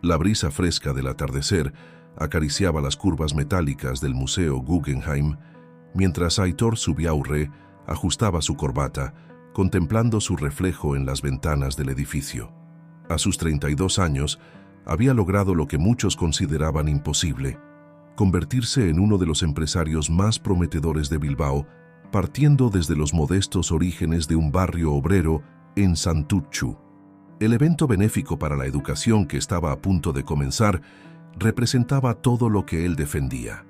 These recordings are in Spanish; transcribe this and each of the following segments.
La brisa fresca del atardecer acariciaba las curvas metálicas del Museo Guggenheim, mientras Aitor Zubiaurre ajustaba su corbata, contemplando su reflejo en las ventanas del edificio. A sus 32 años, había logrado lo que muchos consideraban imposible: convertirse en uno de los empresarios más prometedores de Bilbao, partiendo desde los modestos orígenes de un barrio obrero en Santutxu. El evento benéfico para la educación que estaba a punto de comenzar representaba todo lo que él defendía: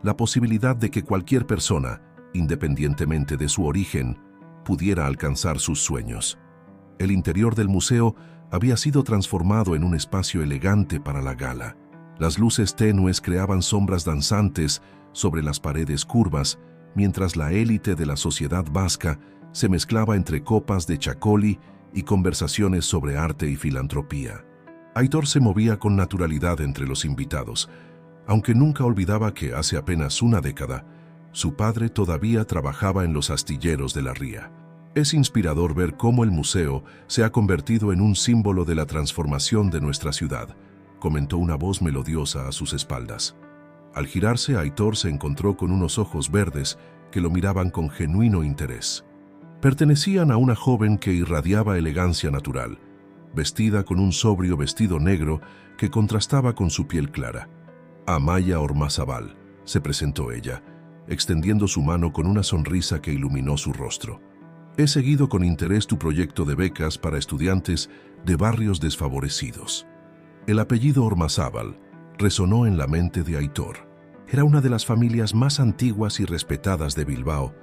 la posibilidad de que cualquier persona, independientemente de su origen, pudiera alcanzar sus sueños. El interior del museo había sido transformado en un espacio elegante para la gala. Las luces tenues creaban sombras danzantes sobre las paredes curvas, mientras la élite de la sociedad vasca se mezclaba entre copas de chacoli y conversaciones sobre arte y filantropía. Aitor se movía con naturalidad entre los invitados, aunque nunca olvidaba que hace apenas una década su padre todavía trabajaba en los astilleros de la ría. Es inspirador ver cómo el museo se ha convertido en un símbolo de la transformación de nuestra ciudad, comentó una voz melodiosa a sus espaldas. Al girarse, Aitor se encontró con unos ojos verdes que lo miraban con genuino interés. Pertenecían a una joven que irradiaba elegancia natural, vestida con un sobrio vestido negro que contrastaba con su piel clara. Amaya Ormazábal, se presentó ella, extendiendo su mano con una sonrisa que iluminó su rostro. He seguido con interés tu proyecto de becas para estudiantes de barrios desfavorecidos. El apellido Ormazábal resonó en la mente de Aitor. Era una de las familias más antiguas y respetadas de Bilbao,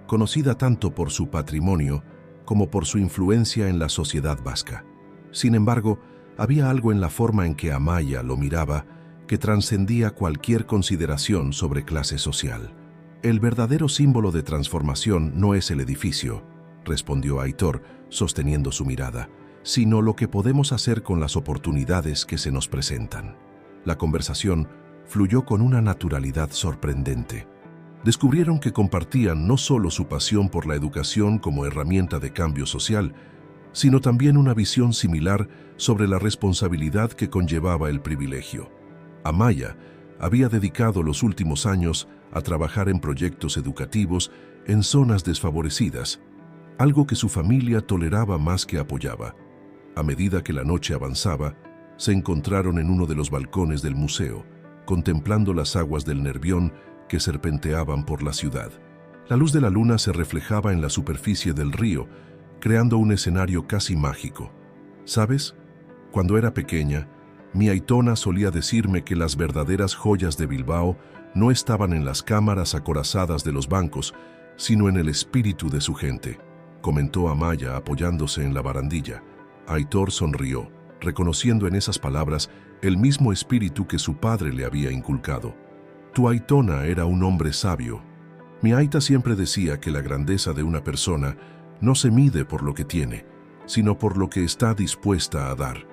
conocida tanto por su patrimonio como por su influencia en la sociedad vasca. Sin embargo, había algo en la forma en que Amaya lo miraba que trascendía cualquier consideración sobre clase social. El verdadero símbolo de transformación no es el edificio, respondió Aitor, sosteniendo su mirada, sino lo que podemos hacer con las oportunidades que se nos presentan. La conversación fluyó con una naturalidad sorprendente. Descubrieron que compartían no solo su pasión por la educación como herramienta de cambio social, sino también una visión similar sobre la responsabilidad que conllevaba el privilegio. Amaya había dedicado los últimos años a trabajar en proyectos educativos en zonas desfavorecidas, algo que su familia toleraba más que apoyaba. A medida que la noche avanzaba, se encontraron en uno de los balcones del museo, contemplando las aguas del Nervión que serpenteaban por la ciudad. La luz de la luna se reflejaba en la superficie del río, creando un escenario casi mágico. ¿Sabes? Cuando era pequeña, mi Aitona solía decirme que las verdaderas joyas de Bilbao no estaban en las cámaras acorazadas de los bancos, sino en el espíritu de su gente, comentó Amaya apoyándose en la barandilla. Aitor sonrió, reconociendo en esas palabras el mismo espíritu que su padre le había inculcado. Tu Aitona era un hombre sabio. Mi Aita siempre decía que la grandeza de una persona no se mide por lo que tiene, sino por lo que está dispuesta a dar.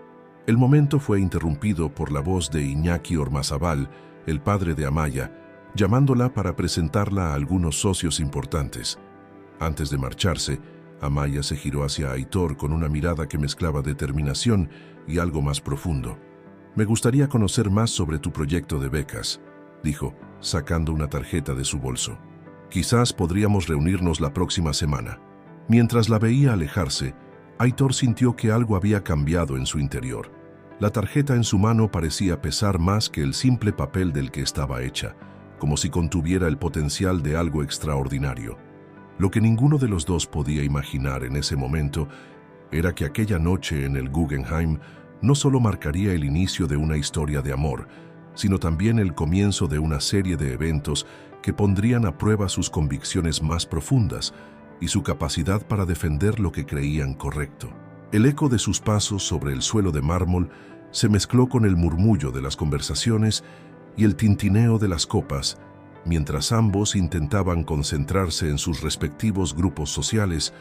El momento fue interrumpido por la voz de Iñaki Ormazábal, el padre de Amaya, llamándola para presentarla a algunos socios importantes. Antes de marcharse, Amaya se giró hacia Aitor con una mirada que mezclaba determinación y algo más profundo. Me gustaría conocer más sobre tu proyecto de becas, dijo, sacando una tarjeta de su bolso. Quizás podríamos reunirnos la próxima semana. Mientras la veía alejarse, Aitor sintió que algo había cambiado en su interior. La tarjeta en su mano parecía pesar más que el simple papel del que estaba hecha, como si contuviera el potencial de algo extraordinario. Lo que ninguno de los dos podía imaginar en ese momento era que aquella noche en el Guggenheim no solo marcaría el inicio de una historia de amor, sino también el comienzo de una serie de eventos que pondrían a prueba sus convicciones más profundas y su capacidad para defender lo que creían correcto. El eco de sus pasos sobre el suelo de mármol se mezcló con el murmullo de las conversaciones y el tintineo de las copas, mientras ambos intentaban concentrarse en sus respectivos grupos sociales,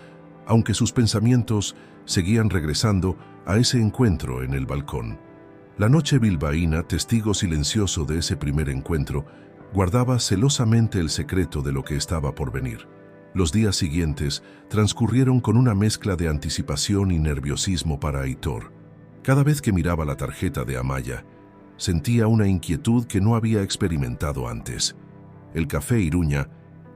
aunque sus pensamientos seguían regresando a ese encuentro en el balcón. La noche bilbaína, testigo silencioso de ese primer encuentro, guardaba celosamente el secreto de lo que estaba por venir. Los días siguientes transcurrieron con una mezcla de anticipación y nerviosismo para Aitor. Cada vez que miraba la tarjeta de Amaya, sentía una inquietud que no había experimentado antes. El Café Iruña,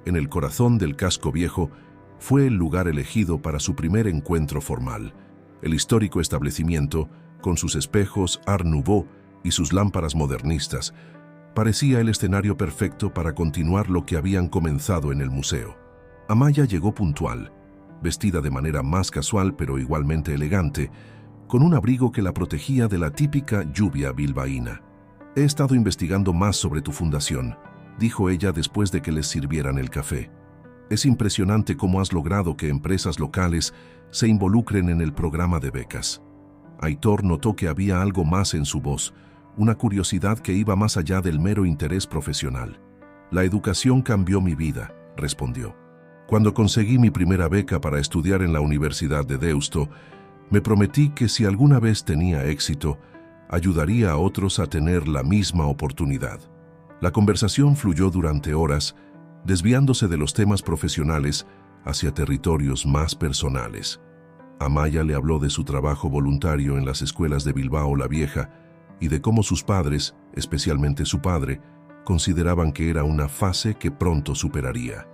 en el corazón del casco viejo, fue el lugar elegido para su primer encuentro formal. El histórico establecimiento, con sus espejos Art Nouveau y sus lámparas modernistas, parecía el escenario perfecto para continuar lo que habían comenzado en el museo. Amaya llegó puntual, vestida de manera más casual pero igualmente elegante, con un abrigo que la protegía de la típica lluvia bilbaína. «He estado investigando más sobre tu fundación», dijo ella después de que les sirvieran el café. «Es impresionante cómo has logrado que empresas locales se involucren en el programa de becas». Aitor notó que había algo más en su voz, una curiosidad que iba más allá del mero interés profesional. «La educación cambió mi vida», respondió. «Cuando conseguí mi primera beca para estudiar en la Universidad de Deusto, me prometí que si alguna vez tenía éxito, ayudaría a otros a tener la misma oportunidad». La conversación fluyó durante horas, desviándose de los temas profesionales hacia territorios más personales. Amaya le habló de su trabajo voluntario en las escuelas de Bilbao la Vieja y de cómo sus padres, especialmente su padre, consideraban que era una fase que pronto superaría.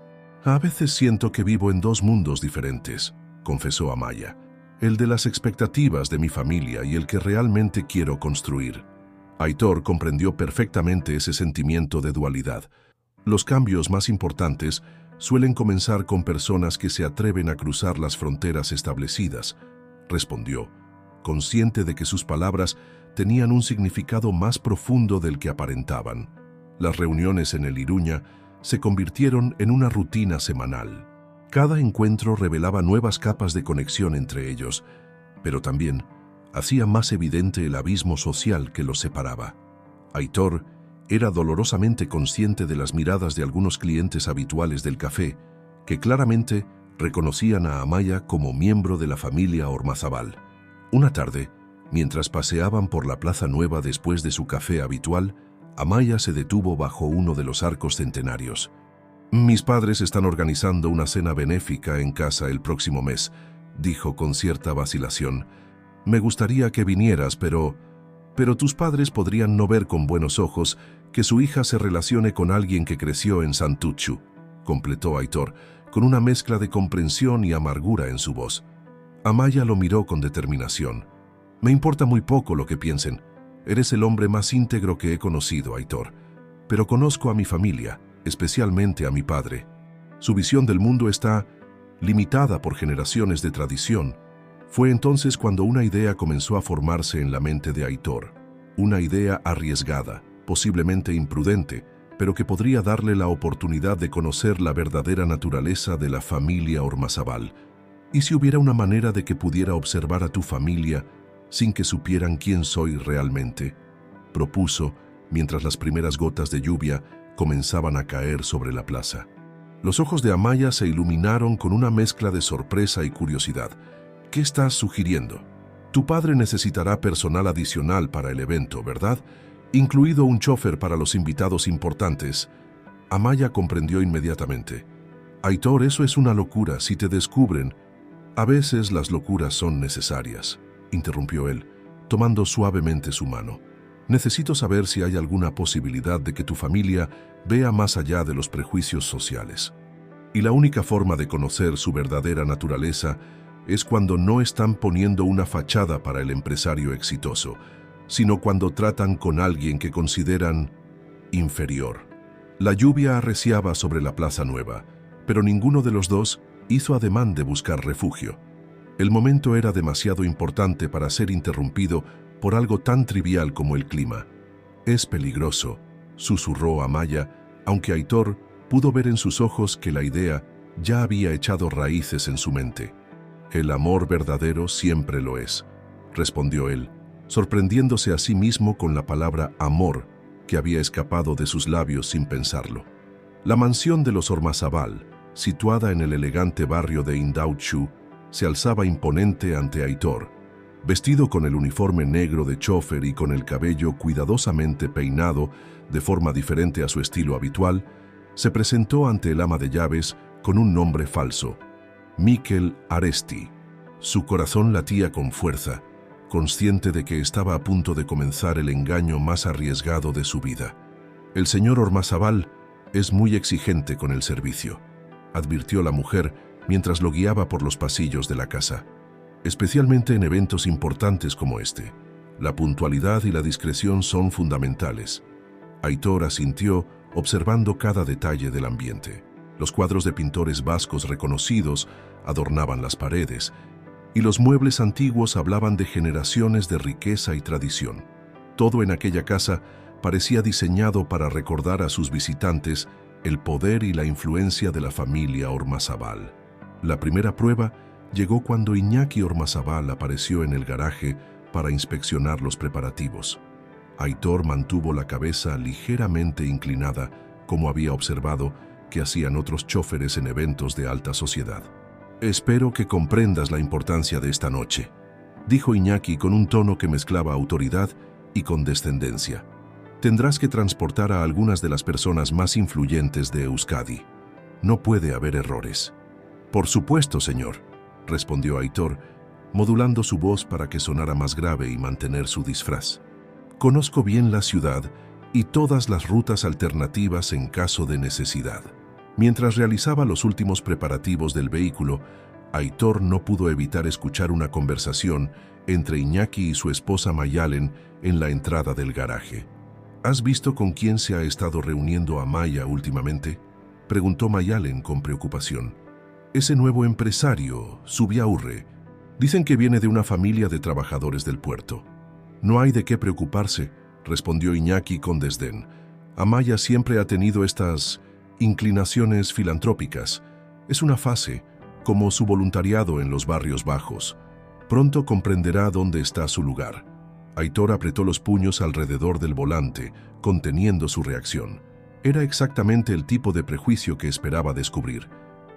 «A veces siento que vivo en dos mundos diferentes», confesó Amaya. «El de las expectativas de mi familia y el que realmente quiero construir». Aitor comprendió perfectamente ese sentimiento de dualidad. Los cambios más importantes suelen comenzar con personas que se atreven a cruzar las fronteras establecidas, respondió, consciente de que sus palabras tenían un significado más profundo del que aparentaban. Las reuniones en el Iruña se convirtieron en una rutina semanal. Cada encuentro revelaba nuevas capas de conexión entre ellos, pero también hacía más evidente el abismo social que los separaba. Aitor era dolorosamente consciente de las miradas de algunos clientes habituales del café, que claramente reconocían a Amaya como miembro de la familia Ormazábal. Una tarde, mientras paseaban por la Plaza Nueva después de su café habitual, Amaya se detuvo bajo uno de los arcos centenarios. «Mis padres están organizando una cena benéfica en casa el próximo mes», dijo con cierta vacilación. «Me gustaría que vinieras, pero tus padres podrían no ver con buenos ojos que su hija se relacione con alguien que creció en Santuchu», completó Aitor, con una mezcla de comprensión y amargura en su voz. Amaya lo miró con determinación. «Me importa muy poco lo que piensen. Eres el hombre más íntegro que he conocido, Aitor. Pero conozco a mi familia, especialmente a mi padre. Su visión del mundo está limitada por generaciones de tradición». Fue entonces cuando una idea comenzó a formarse en la mente de Aitor. Una idea arriesgada, posiblemente imprudente, pero que podría darle la oportunidad de conocer la verdadera naturaleza de la familia Ormazábal. ¿Y si hubiera una manera de que pudiera observar a tu familia sin que supieran quién soy realmente?, propuso, mientras las primeras gotas de lluvia comenzaban a caer sobre la plaza. Los ojos de Amaya se iluminaron con una mezcla de sorpresa y curiosidad. «¿Qué estás sugiriendo? Tu padre necesitará personal adicional para el evento, ¿verdad? Incluido un chofer para los invitados importantes». Amaya comprendió inmediatamente. «Aitor, eso es una locura si te descubren». «A veces las locuras son necesarias», interrumpió él, tomando suavemente su mano. «Necesito saber si hay alguna posibilidad de que tu familia vea más allá de los prejuicios sociales. Y la única forma de conocer su verdadera naturaleza es cuando no están poniendo una fachada para el empresario exitoso, sino cuando tratan con alguien que consideran inferior». La lluvia arreciaba sobre la Plaza Nueva, pero ninguno de los dos hizo ademán de buscar refugio. El momento era demasiado importante para ser interrumpido por algo tan trivial como el clima. «Es peligroso», susurró Amaya, aunque Aitor pudo ver en sus ojos que la idea ya había echado raíces en su mente. «El amor verdadero siempre lo es», respondió él, sorprendiéndose a sí mismo con la palabra amor que había escapado de sus labios sin pensarlo. La mansión de los Ormazábal, situada en el elegante barrio de Indautxu, se alzaba imponente ante Aitor. Vestido con el uniforme negro de chofer y con el cabello cuidadosamente peinado de forma diferente a su estilo habitual, se presentó ante el ama de llaves con un nombre falso: Mikel Aresti. Su corazón latía con fuerza, consciente de que estaba a punto de comenzar el engaño más arriesgado de su vida. «El señor Ormazábal es muy exigente con el servicio», advirtió la mujer mientras lo guiaba por los pasillos de la casa. «Especialmente en eventos importantes como este. La puntualidad y la discreción son fundamentales». Aitor asintió, observando cada detalle del ambiente. Los cuadros de pintores vascos reconocidos adornaban las paredes, y los muebles antiguos hablaban de generaciones de riqueza y tradición. Todo en aquella casa parecía diseñado para recordar a sus visitantes el poder y la influencia de la familia Ormazábal. La primera prueba llegó cuando Iñaki Ormazábal apareció en el garaje para inspeccionar los preparativos. Aitor mantuvo la cabeza ligeramente inclinada, como había observado que hacían otros chóferes en eventos de alta sociedad. «Espero que comprendas la importancia de esta noche», dijo Iñaki con un tono que mezclaba autoridad y condescendencia. «Tendrás que transportar a algunas de las personas más influyentes de Euskadi. No puede haber errores». «Por supuesto, señor», respondió Aitor, modulando su voz para que sonara más grave y mantener su disfraz. «Conozco bien la ciudad y todas las rutas alternativas en caso de necesidad». Mientras realizaba los últimos preparativos del vehículo, Aitor no pudo evitar escuchar una conversación entre Iñaki y su esposa Mayalen en la entrada del garaje. «¿Has visto con quién se ha estado reuniendo Amaya últimamente?», preguntó Mayalen con preocupación. «Ese nuevo empresario, Zubiaurre. Dicen que viene de una familia de trabajadores del puerto». «No hay de qué preocuparse», respondió Iñaki con desdén. «Amaya siempre ha tenido estas inclinaciones filantrópicas. Es una fase, como su voluntariado en los barrios bajos. Pronto comprenderá dónde está su lugar». Aitor apretó los puños alrededor del volante, conteniendo su reacción. Era exactamente el tipo de prejuicio que esperaba descubrir,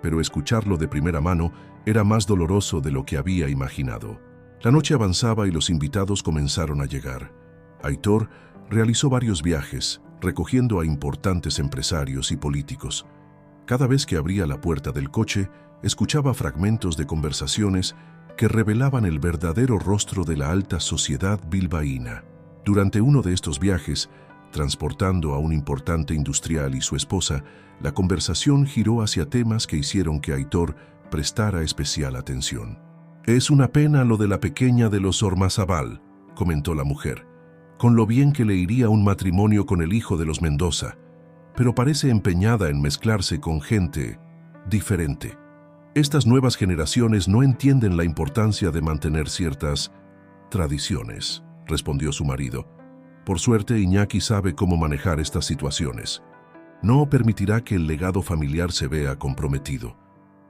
pero escucharlo de primera mano era más doloroso de lo que había imaginado. La noche avanzaba y los invitados comenzaron a llegar. Aitor realizó varios viajes, recogiendo a importantes empresarios y políticos. Cada vez que abría la puerta del coche, escuchaba fragmentos de conversaciones que revelaban el verdadero rostro de la alta sociedad bilbaína. Durante uno de estos viajes, transportando a un importante industrial y su esposa, la conversación giró hacia temas que hicieron que Aitor prestara especial atención. «Es una pena lo de la pequeña de los Ormazábal», comentó la mujer, «con lo bien que le iría un matrimonio con el hijo de los Mendoza, pero parece empeñada en mezclarse con gente diferente. Estas nuevas generaciones no entienden la importancia de mantener ciertas tradiciones», respondió su marido. «Por suerte, Iñaki sabe cómo manejar estas situaciones. No permitirá que el legado familiar se vea comprometido».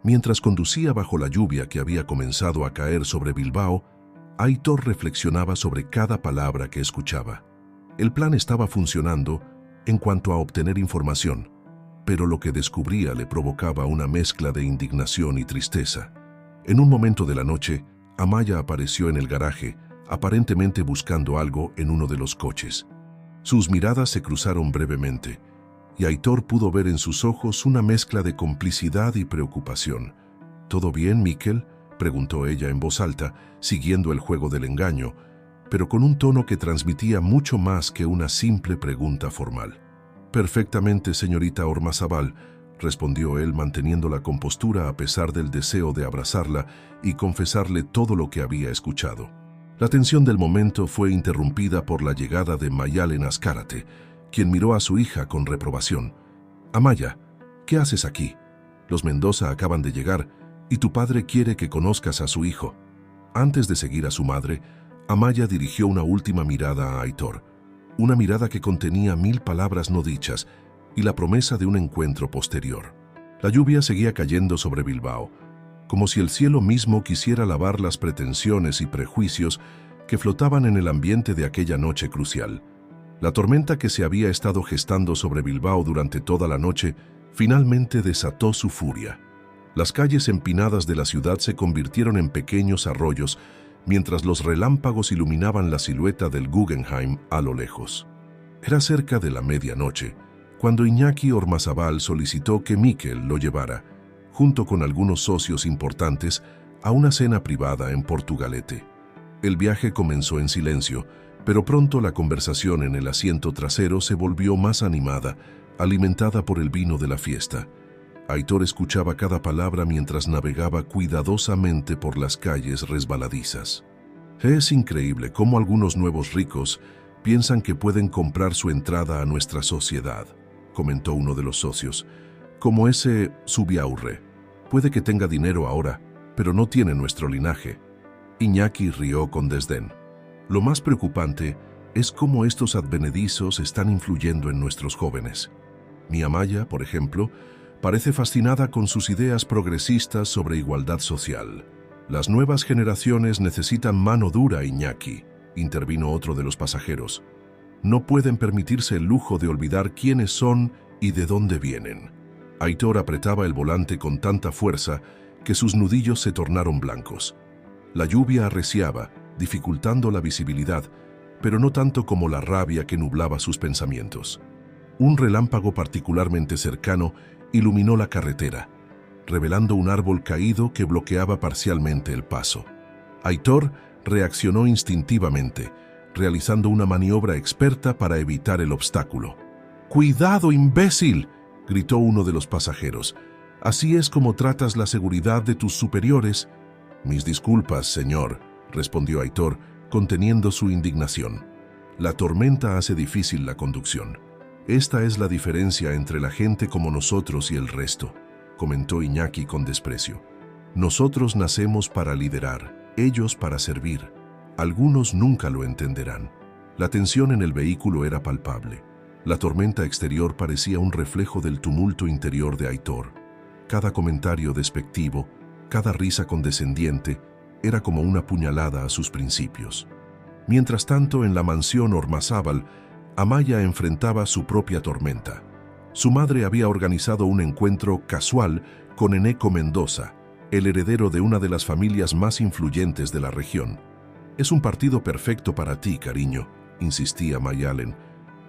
Mientras conducía bajo la lluvia que había comenzado a caer sobre Bilbao, Aitor reflexionaba sobre cada palabra que escuchaba. El plan estaba funcionando en cuanto a obtener información, pero lo que descubría le provocaba una mezcla de indignación y tristeza. En un momento de la noche, Amaya apareció en el garaje, aparentemente buscando algo en uno de los coches. Sus miradas se cruzaron brevemente, y Aitor pudo ver en sus ojos una mezcla de complicidad y preocupación. «¿Todo bien, Miquel?», preguntó ella en voz alta, siguiendo el juego del engaño, pero con un tono que transmitía mucho más que una simple pregunta formal. «Perfectamente, señorita Ormazábal», respondió él manteniendo la compostura a pesar del deseo de abrazarla y confesarle todo lo que había escuchado. La tensión del momento fue interrumpida por la llegada de Mayalen Azcárate, quien miró a su hija con reprobación. «Amaya, ¿qué haces aquí? Los Mendoza acaban de llegar y tu padre quiere que conozcas a su hijo». Antes de seguir a su madre, Amaya dirigió una última mirada a Aitor, una mirada que contenía 1000 palabras no dichas y la promesa de un encuentro posterior. La lluvia seguía cayendo sobre Bilbao, como si el cielo mismo quisiera lavar las pretensiones y prejuicios que flotaban en el ambiente de aquella noche crucial. La tormenta que se había estado gestando sobre Bilbao durante toda la noche finalmente desató su furia. Las calles empinadas de la ciudad se convirtieron en pequeños arroyos, mientras los relámpagos iluminaban la silueta del Guggenheim a lo lejos. Era cerca de la medianoche, cuando Iñaki Ormazábal solicitó que Miquel lo llevara, junto con algunos socios importantes, a una cena privada en Portugalete. El viaje comenzó en silencio, pero pronto la conversación en el asiento trasero se volvió más animada, alimentada por el vino de la fiesta. Aitor escuchaba cada palabra mientras navegaba cuidadosamente por las calles resbaladizas. Es increíble cómo algunos nuevos ricos piensan que pueden comprar su entrada a nuestra sociedad, comentó uno de los socios. Como ese Zubiaurre. Puede que tenga dinero ahora, pero no tiene nuestro linaje. Iñaki rió con desdén. Lo más preocupante es cómo estos advenedizos están influyendo en nuestros jóvenes. Mi Amaya, por ejemplo, parece fascinada con sus ideas progresistas sobre igualdad social. Las nuevas generaciones necesitan mano dura, Iñaki, intervino otro de los pasajeros. No pueden permitirse el lujo de olvidar quiénes son y de dónde vienen. Aitor apretaba el volante con tanta fuerza que sus nudillos se tornaron blancos. La lluvia arreciaba, dificultando la visibilidad, pero no tanto como la rabia que nublaba sus pensamientos. Un relámpago particularmente cercano iluminó la carretera, revelando un árbol caído que bloqueaba parcialmente el paso. Aitor reaccionó instintivamente, realizando una maniobra experta para evitar el obstáculo. ¡Cuidado, imbécil!, gritó uno de los pasajeros. «Así es como tratas la seguridad de tus superiores». «Mis disculpas, señor», respondió Aitor, conteniendo su indignación. «La tormenta hace difícil la conducción. Esta es la diferencia entre la gente como nosotros y el resto», comentó Iñaki con desprecio. «Nosotros nacemos para liderar, ellos para servir. Algunos nunca lo entenderán». La tensión en el vehículo era palpable. La tormenta exterior parecía un reflejo del tumulto interior de Aitor. Cada comentario despectivo, cada risa condescendiente, era como una puñalada a sus principios. Mientras tanto, en la mansión Ormazábal, Amaya enfrentaba su propia tormenta. Su madre había organizado un encuentro casual con Eneco Mendoza, el heredero de una de las familias más influyentes de la región. «Es un partido perfecto para ti, cariño», insistía Mayalen.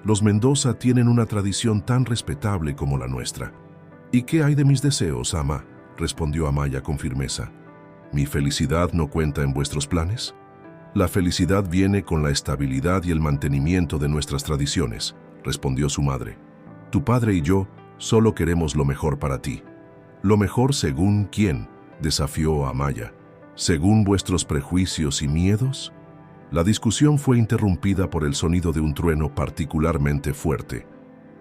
«Los Mendoza tienen una tradición tan respetable como la nuestra». «¿Y qué hay de mis deseos, ama?», respondió Amaya con firmeza. «¿Mi felicidad no cuenta en vuestros planes?». «La felicidad viene con la estabilidad y el mantenimiento de nuestras tradiciones», respondió su madre. «Tu padre y yo solo queremos lo mejor para ti». «¿Lo mejor según quién?», desafió Amaya. «¿Según vuestros prejuicios y miedos?». La discusión fue interrumpida por el sonido de un trueno particularmente fuerte.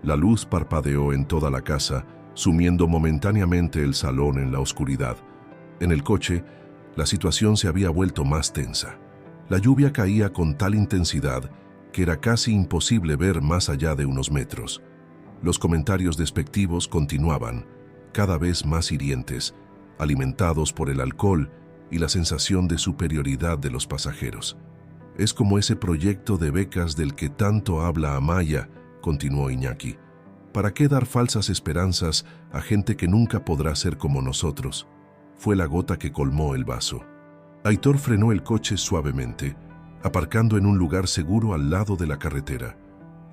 La luz parpadeó en toda la casa, sumiendo momentáneamente el salón en la oscuridad. En el coche, la situación se había vuelto más tensa. La lluvia caía con tal intensidad que era casi imposible ver más allá de unos metros. Los comentarios despectivos continuaban, cada vez más hirientes, alimentados por el alcohol y la sensación de superioridad de los pasajeros. «Es como ese proyecto de becas del que tanto habla Amaya», continuó Iñaki. «¿Para qué dar falsas esperanzas a gente que nunca podrá ser como nosotros?». Fue la gota que colmó el vaso. Aitor frenó el coche suavemente, aparcando en un lugar seguro al lado de la carretera.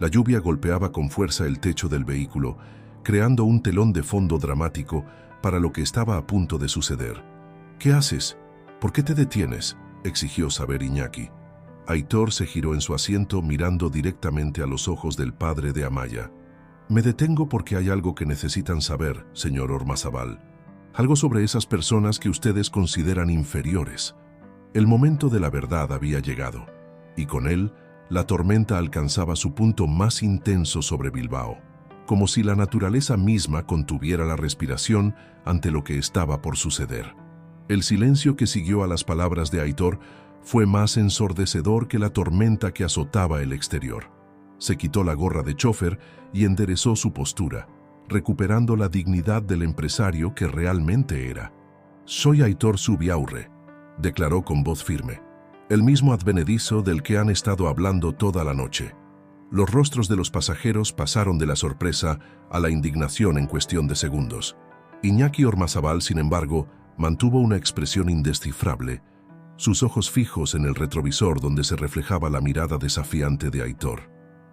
La lluvia golpeaba con fuerza el techo del vehículo, creando un telón de fondo dramático para lo que estaba a punto de suceder. «¿Qué haces? ¿Por qué te detienes?», exigió saber Iñaki. Aitor se giró en su asiento mirando directamente a los ojos del padre de Amaya. «Me detengo porque hay algo que necesitan saber, señor Ormazábal. Algo sobre esas personas que ustedes consideran inferiores». El momento de la verdad había llegado, y con él, la tormenta alcanzaba su punto más intenso sobre Bilbao, como si la naturaleza misma contuviera la respiración ante lo que estaba por suceder. El silencio que siguió a las palabras de Aitor fue más ensordecedor que la tormenta que azotaba el exterior. Se quitó la gorra de chófer y enderezó su postura, recuperando la dignidad del empresario que realmente era. «Soy Aitor Zubiaurre», declaró con voz firme, «el mismo advenedizo del que han estado hablando toda la noche». Los rostros de los pasajeros pasaron de la sorpresa a la indignación en cuestión de segundos. Iñaki Ormazábal, sin embargo, mantuvo una expresión indescifrable, sus ojos fijos en el retrovisor donde se reflejaba la mirada desafiante de Aitor.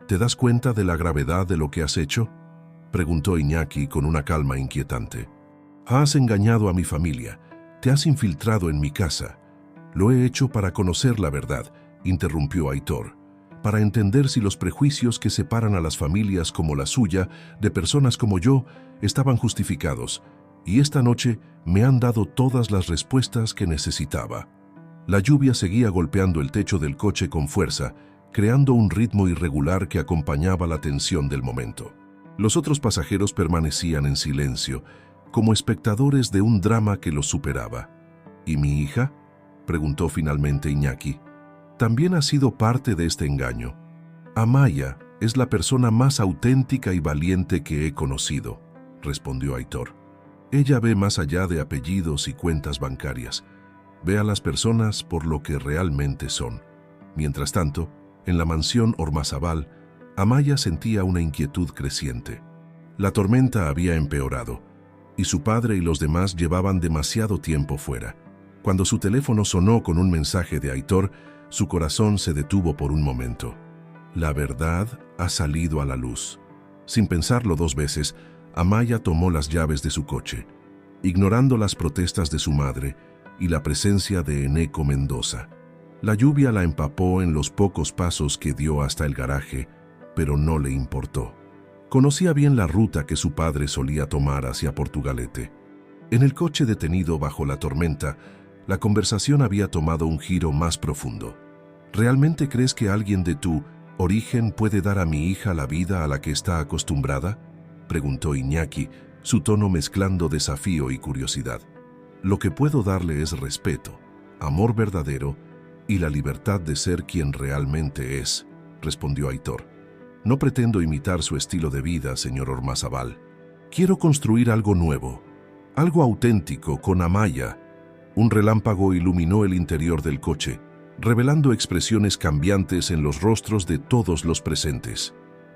«¿Te das cuenta de la gravedad de lo que has hecho?», preguntó Iñaki con una calma inquietante. «Has engañado a mi familia, te has infiltrado en mi casa. Lo he hecho para conocer la verdad, interrumpió Aitor, para entender si los prejuicios que separan a las familias como la suya de personas como yo estaban justificados, y esta noche me han dado todas las respuestas que necesitaba. La lluvia seguía golpeando el techo del coche con fuerza, creando un ritmo irregular que acompañaba la tensión del momento. Los otros pasajeros permanecían en silencio, como espectadores de un drama que los superaba. ¿Y mi hija?, preguntó finalmente Iñaki. También ha sido parte de este engaño. Amaya es la persona más auténtica y valiente que he conocido, respondió Aitor. Ella ve más allá de apellidos y cuentas bancarias. Ve a las personas por lo que realmente son. Mientras tanto, en la mansión Ormazábal, Amaya sentía una inquietud creciente. La tormenta había empeorado, y su padre y los demás llevaban demasiado tiempo fuera. Cuando su teléfono sonó con un mensaje de Aitor, su corazón se detuvo por un momento. La verdad ha salido a la luz. Sin pensarlo dos veces, Amaya tomó las llaves de su coche, ignorando las protestas de su madre y la presencia de Eneco Mendoza. La lluvia la empapó en los pocos pasos que dio hasta el garaje, pero no le importó. Conocía bien la ruta que su padre solía tomar hacia Portugalete. En el coche detenido bajo la tormenta, la conversación había tomado un giro más profundo. ¿Realmente crees que alguien de tu origen puede dar a mi hija la vida a la que está acostumbrada?, preguntó Iñaki, su tono mezclando desafío y curiosidad. Lo que puedo darle es respeto, amor verdadero y la libertad de ser quien realmente es, respondió Aitor. No pretendo imitar su estilo de vida, señor Ormazábal. Quiero construir algo nuevo, algo auténtico con Amaya. Un relámpago iluminó el interior del coche, revelando expresiones cambiantes en los rostros de todos los presentes.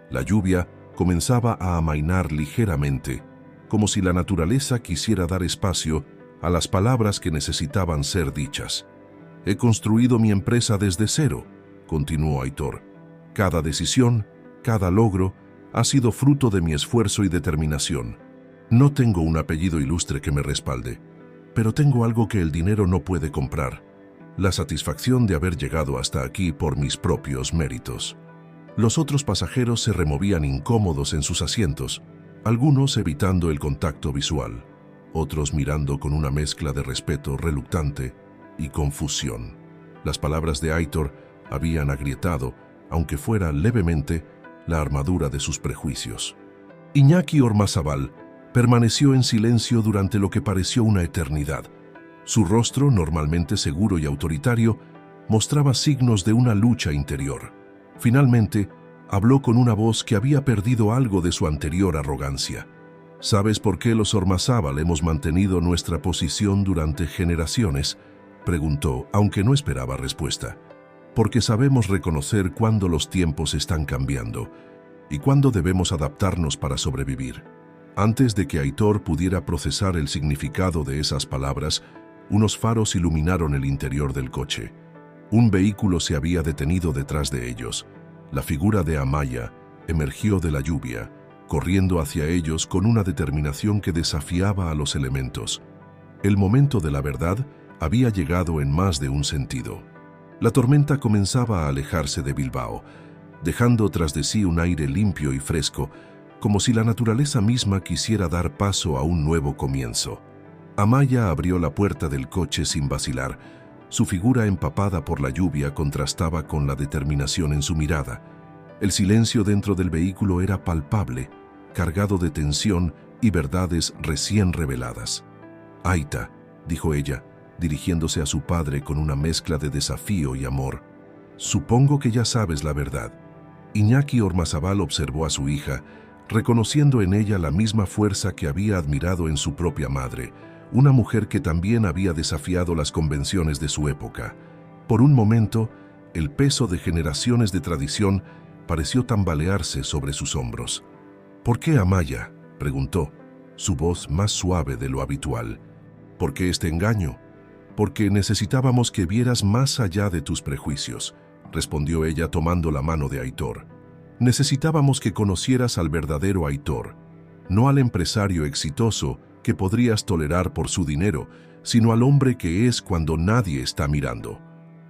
La lluvia comenzaba a amainar ligeramente, como si la naturaleza quisiera dar espacio a las palabras que necesitaban ser dichas. He construido mi empresa desde cero, continuó Aitor. Cada decisión, cada logro, ha sido fruto de mi esfuerzo y determinación. No tengo un apellido ilustre que me respalde, pero tengo algo que el dinero no puede comprar: la satisfacción de haber llegado hasta aquí por mis propios méritos. Los otros pasajeros se removían incómodos en sus asientos, algunos evitando el contacto visual, otros mirando con una mezcla de respeto reluctante y confusión. Las palabras de Aitor habían agrietado, aunque fuera levemente, la armadura de sus prejuicios. Iñaki Ormazábal permaneció en silencio durante lo que pareció una eternidad. Su rostro, normalmente seguro y autoritario, mostraba signos de una lucha interior. Finalmente, habló con una voz que había perdido algo de su anterior arrogancia. ¿Sabes por qué los Ormazábal hemos mantenido nuestra posición durante generaciones?, preguntó, aunque no esperaba respuesta. Porque sabemos reconocer cuándo los tiempos están cambiando y cuándo debemos adaptarnos para sobrevivir. Antes de que Aitor pudiera procesar el significado de esas palabras, unos faros iluminaron el interior del coche. Un vehículo se había detenido detrás de ellos. La figura de Amaya emergió de la lluvia, corriendo hacia ellos con una determinación que desafiaba a los elementos. El momento de la verdad había llegado en más de un sentido. La tormenta comenzaba a alejarse de Bilbao, dejando tras de sí un aire limpio y fresco, como si la naturaleza misma quisiera dar paso a un nuevo comienzo. Amaya abrió la puerta del coche sin vacilar. Su figura empapada por la lluvia contrastaba con la determinación en su mirada. El silencio dentro del vehículo era palpable, cargado de tensión y verdades recién reveladas. «Aita», dijo ella, dirigiéndose a su padre con una mezcla de desafío y amor. «Supongo que ya sabes la verdad». Iñaki Ormazábal observó a su hija, reconociendo en ella la misma fuerza que había admirado en su propia madre, una mujer que también había desafiado las convenciones de su época. Por un momento, el peso de generaciones de tradición pareció tambalearse sobre sus hombros. «¿Por qué Amaya?», preguntó, su voz más suave de lo habitual. «¿Por qué este engaño?». «Porque necesitábamos que vieras más allá de tus prejuicios», respondió ella tomando la mano de Aitor. «Necesitábamos que conocieras al verdadero Aitor, no al empresario exitoso que podrías tolerar por su dinero, sino al hombre que es cuando nadie está mirando.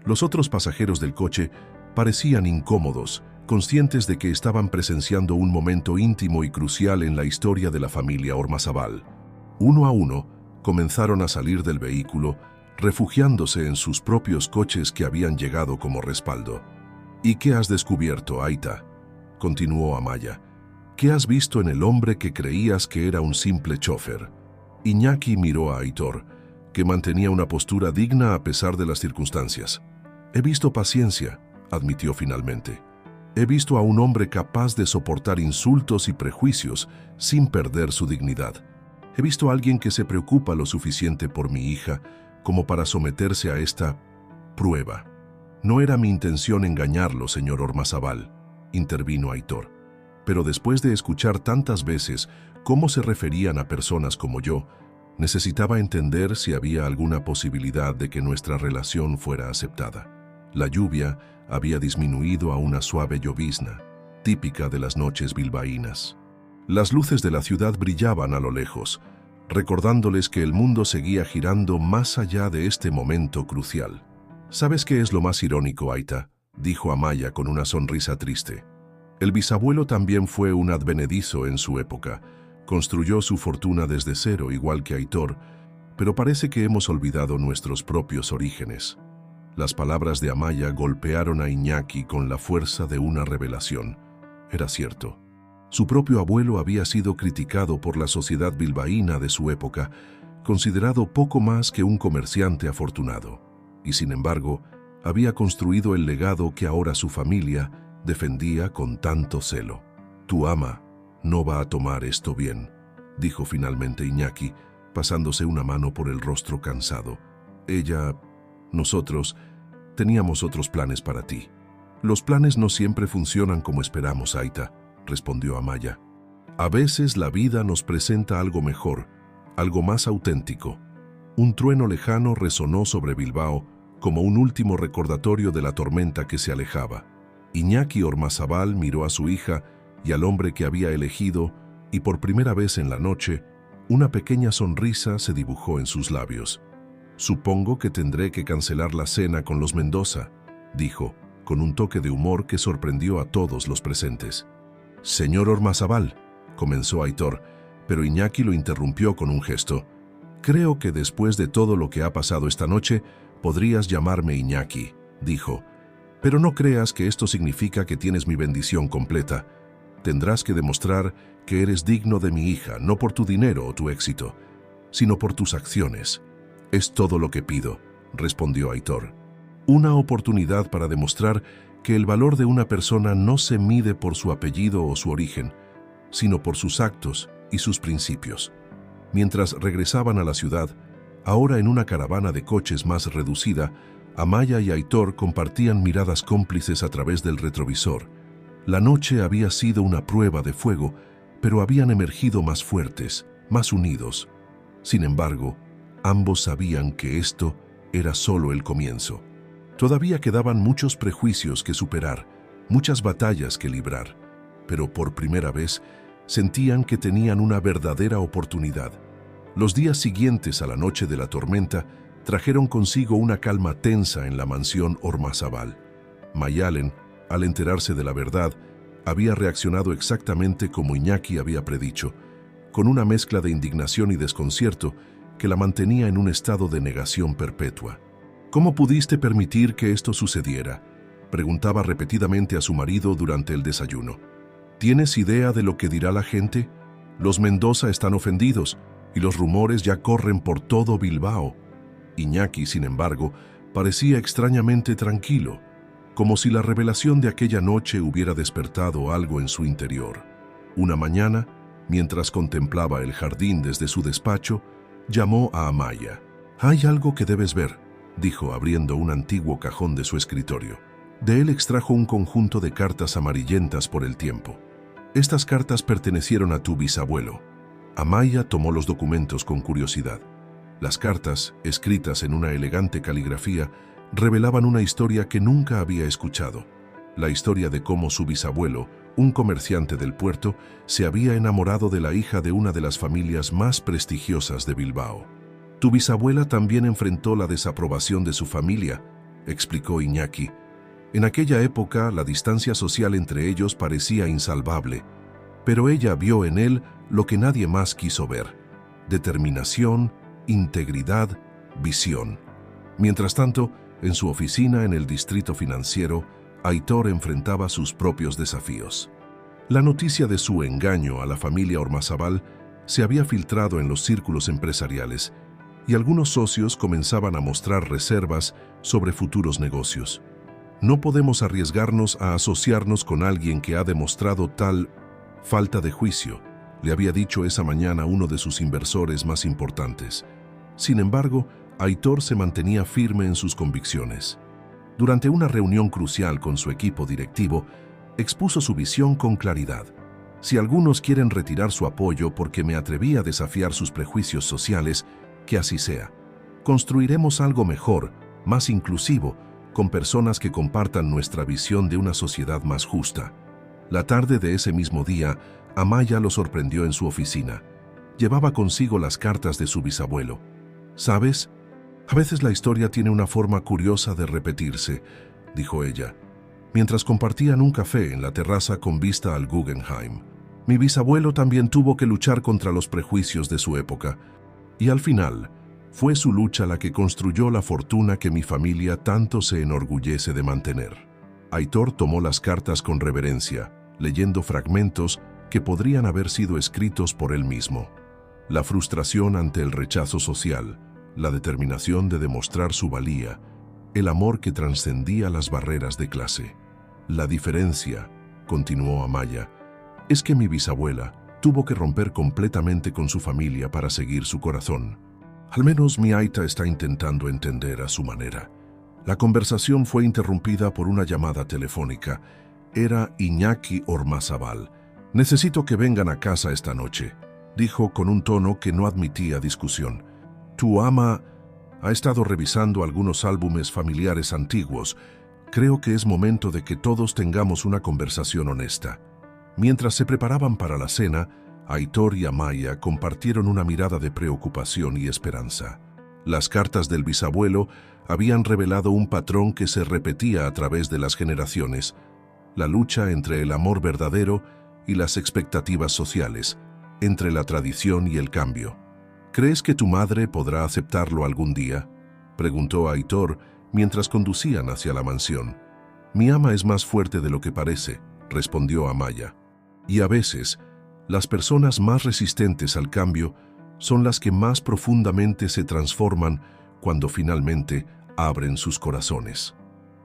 Los otros pasajeros del coche parecían incómodos, conscientes de que estaban presenciando un momento íntimo y crucial en la historia de la familia Ormazábal. Uno a uno, comenzaron a salir del vehículo, refugiándose en sus propios coches que habían llegado como respaldo. ¿Y qué has descubierto, Aita?, continuó Amaya. ¿Qué has visto en el hombre que creías que era un simple chofer? Iñaki miró a Aitor, que mantenía una postura digna a pesar de las circunstancias. He visto paciencia, admitió finalmente. He visto a un hombre capaz de soportar insultos y prejuicios sin perder su dignidad. He visto a alguien que se preocupa lo suficiente por mi hija como para someterse a esta prueba. No era mi intención engañarlo, señor Ormazábal, intervino Aitor. Pero después de escuchar tantas veces cómo se referían a personas como yo, necesitaba entender si había alguna posibilidad de que nuestra relación fuera aceptada. La lluvia había disminuido a una suave llovizna, típica de las noches bilbaínas. Las luces de la ciudad brillaban a lo lejos, recordándoles que el mundo seguía girando más allá de este momento crucial. ¿Sabes qué es lo más irónico, Aita?, dijo Amaya con una sonrisa triste. El bisabuelo también fue un advenedizo en su época. Construyó su fortuna desde cero, igual que Aitor, pero parece que hemos olvidado nuestros propios orígenes. Las palabras de Amaya golpearon a Iñaki con la fuerza de una revelación. Era cierto. Su propio abuelo había sido criticado por la sociedad bilbaína de su época, considerado poco más que un comerciante afortunado. Y sin embargo, había construido el legado que ahora su familia defendía con tanto celo. Tu ama no va a tomar esto bien, dijo finalmente Iñaki, pasándose una mano por el rostro cansado. Nosotros, teníamos otros planes para ti. Los planes no siempre funcionan como esperamos, Aita, respondió Amaya. A veces la vida nos presenta algo mejor, algo más auténtico. Un trueno lejano resonó sobre Bilbao como un último recordatorio de la tormenta que se alejaba. Iñaki Ormazábal miró a su hija y al hombre que había elegido, y por primera vez en la noche, una pequeña sonrisa se dibujó en sus labios. Supongo que tendré que cancelar la cena con los Mendoza, dijo, con un toque de humor que sorprendió a todos los presentes. Señor Ormazábal, comenzó Aitor, pero Iñaki lo interrumpió con un gesto. Creo que después de todo lo que ha pasado esta noche, podrías llamarme Iñaki, dijo. Pero no creas que esto significa que tienes mi bendición completa. Tendrás que demostrar que eres digno de mi hija, no por tu dinero o tu éxito, sino por tus acciones. Es todo lo que pido, respondió Aitor. Una oportunidad para demostrar que el valor de una persona no se mide por su apellido o su origen, sino por sus actos y sus principios. Mientras regresaban a la ciudad, ahora en una caravana de coches más reducida, Amaya y Aitor compartían miradas cómplices a través del retrovisor. La noche había sido una prueba de fuego, pero habían emergido más fuertes, más unidos. Sin embargo, ambos sabían que esto era solo el comienzo. Todavía quedaban muchos prejuicios que superar, muchas batallas que librar, pero por primera vez sentían que tenían una verdadera oportunidad. Los días siguientes a la noche de la tormenta trajeron consigo una calma tensa en la mansión Ormazábal. Mayalen, al enterarse de la verdad, había reaccionado exactamente como Iñaki había predicho, con una mezcla de indignación y desconcierto que la mantenía en un estado de negación perpetua. ¿Cómo pudiste permitir que esto sucediera?, preguntaba repetidamente a su marido durante el desayuno. ¿Tienes idea de lo que dirá la gente? Los Mendoza están ofendidos y los rumores ya corren por todo Bilbao. Iñaki, sin embargo, parecía extrañamente tranquilo, como si la revelación de aquella noche hubiera despertado algo en su interior. Una mañana, mientras contemplaba el jardín desde su despacho, llamó a Amaya. «Hay algo que debes ver», dijo abriendo un antiguo cajón de su escritorio. De él extrajo un conjunto de cartas amarillentas por el tiempo. Estas cartas pertenecieron a tu bisabuelo. Amaya tomó los documentos con curiosidad. Las cartas, escritas en una elegante caligrafía, revelaban una historia que nunca había escuchado. La historia de cómo su bisabuelo, un comerciante del puerto, se había enamorado de la hija de una de las familias más prestigiosas de Bilbao. Tu bisabuela también enfrentó la desaprobación de su familia, explicó Iñaki. En aquella época, la distancia social entre ellos parecía insalvable, pero ella vio en él lo que nadie más quiso ver: determinación, integridad, visión. Mientras tanto, en su oficina en el distrito financiero, Aitor enfrentaba sus propios desafíos. La noticia de su engaño a la familia Ormazábal se había filtrado en los círculos empresariales y algunos socios comenzaban a mostrar reservas sobre futuros negocios. No podemos arriesgarnos a asociarnos con alguien que ha demostrado tal falta de juicio, le había dicho esa mañana uno de sus inversores más importantes. Sin embargo, Aitor se mantenía firme en sus convicciones. Durante una reunión crucial con su equipo directivo, expuso su visión con claridad. Si algunos quieren retirar su apoyo porque me atreví a desafiar sus prejuicios sociales, que así sea. Construiremos algo mejor, más inclusivo, con personas que compartan nuestra visión de una sociedad más justa. La tarde de ese mismo día, Amaya lo sorprendió en su oficina. Llevaba consigo las cartas de su bisabuelo. ¿Sabes? A veces la historia tiene una forma curiosa de repetirse, dijo ella, mientras compartían un café en la terraza con vista al Guggenheim. Mi bisabuelo también tuvo que luchar contra los prejuicios de su época, y al final, fue su lucha la que construyó la fortuna que mi familia tanto se enorgullece de mantener. Aitor tomó las cartas con reverencia, leyendo fragmentos que podrían haber sido escritos por él mismo. La frustración ante el rechazo social, la determinación de demostrar su valía, el amor que trascendía las barreras de clase. La diferencia, continuó Amaya, es que mi bisabuela tuvo que romper completamente con su familia para seguir su corazón. Al menos mi Aita está intentando entender a su manera. La conversación fue interrumpida por una llamada telefónica. Era Iñaki Ormazábal. Necesito que vengan a casa esta noche, dijo con un tono que no admitía discusión. Tu ama ha estado revisando algunos álbumes familiares antiguos. Creo que es momento de que todos tengamos una conversación honesta. Mientras se preparaban para la cena, Aitor y Amaya compartieron una mirada de preocupación y esperanza. Las cartas del bisabuelo habían revelado un patrón que se repetía a través de las generaciones: la lucha entre el amor verdadero y las expectativas sociales, entre la tradición y el cambio. ¿Crees que tu madre podrá aceptarlo algún día?, preguntó Aitor mientras conducían hacia la mansión. Mi ama es más fuerte de lo que parece, respondió Amaya. Y a veces, las personas más resistentes al cambio son las que más profundamente se transforman cuando finalmente abren sus corazones.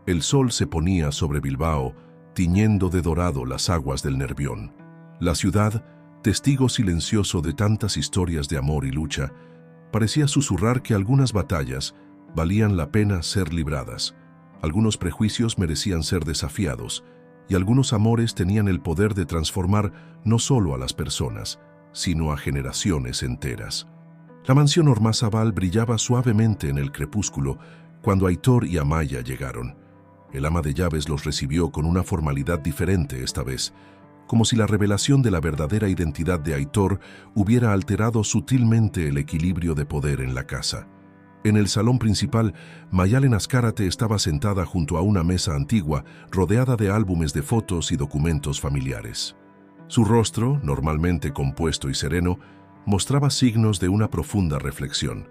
El sol se ponía sobre Bilbao, tiñendo de dorado las aguas del Nervión. La ciudad, testigo silencioso de tantas historias de amor y lucha, parecía susurrar que algunas batallas valían la pena ser libradas, algunos prejuicios merecían ser desafiados, y algunos amores tenían el poder de transformar no solo a las personas, sino a generaciones enteras. La mansión Ormazábal brillaba suavemente en el crepúsculo cuando Aitor y Amaya llegaron. El ama de llaves los recibió con una formalidad diferente esta vez, como si la revelación de la verdadera identidad de Aitor hubiera alterado sutilmente el equilibrio de poder en la casa. En el salón principal, Mayalen Azcárate estaba sentada junto a una mesa antigua, rodeada de álbumes de fotos y documentos familiares. Su rostro, normalmente compuesto y sereno, mostraba signos de una profunda reflexión.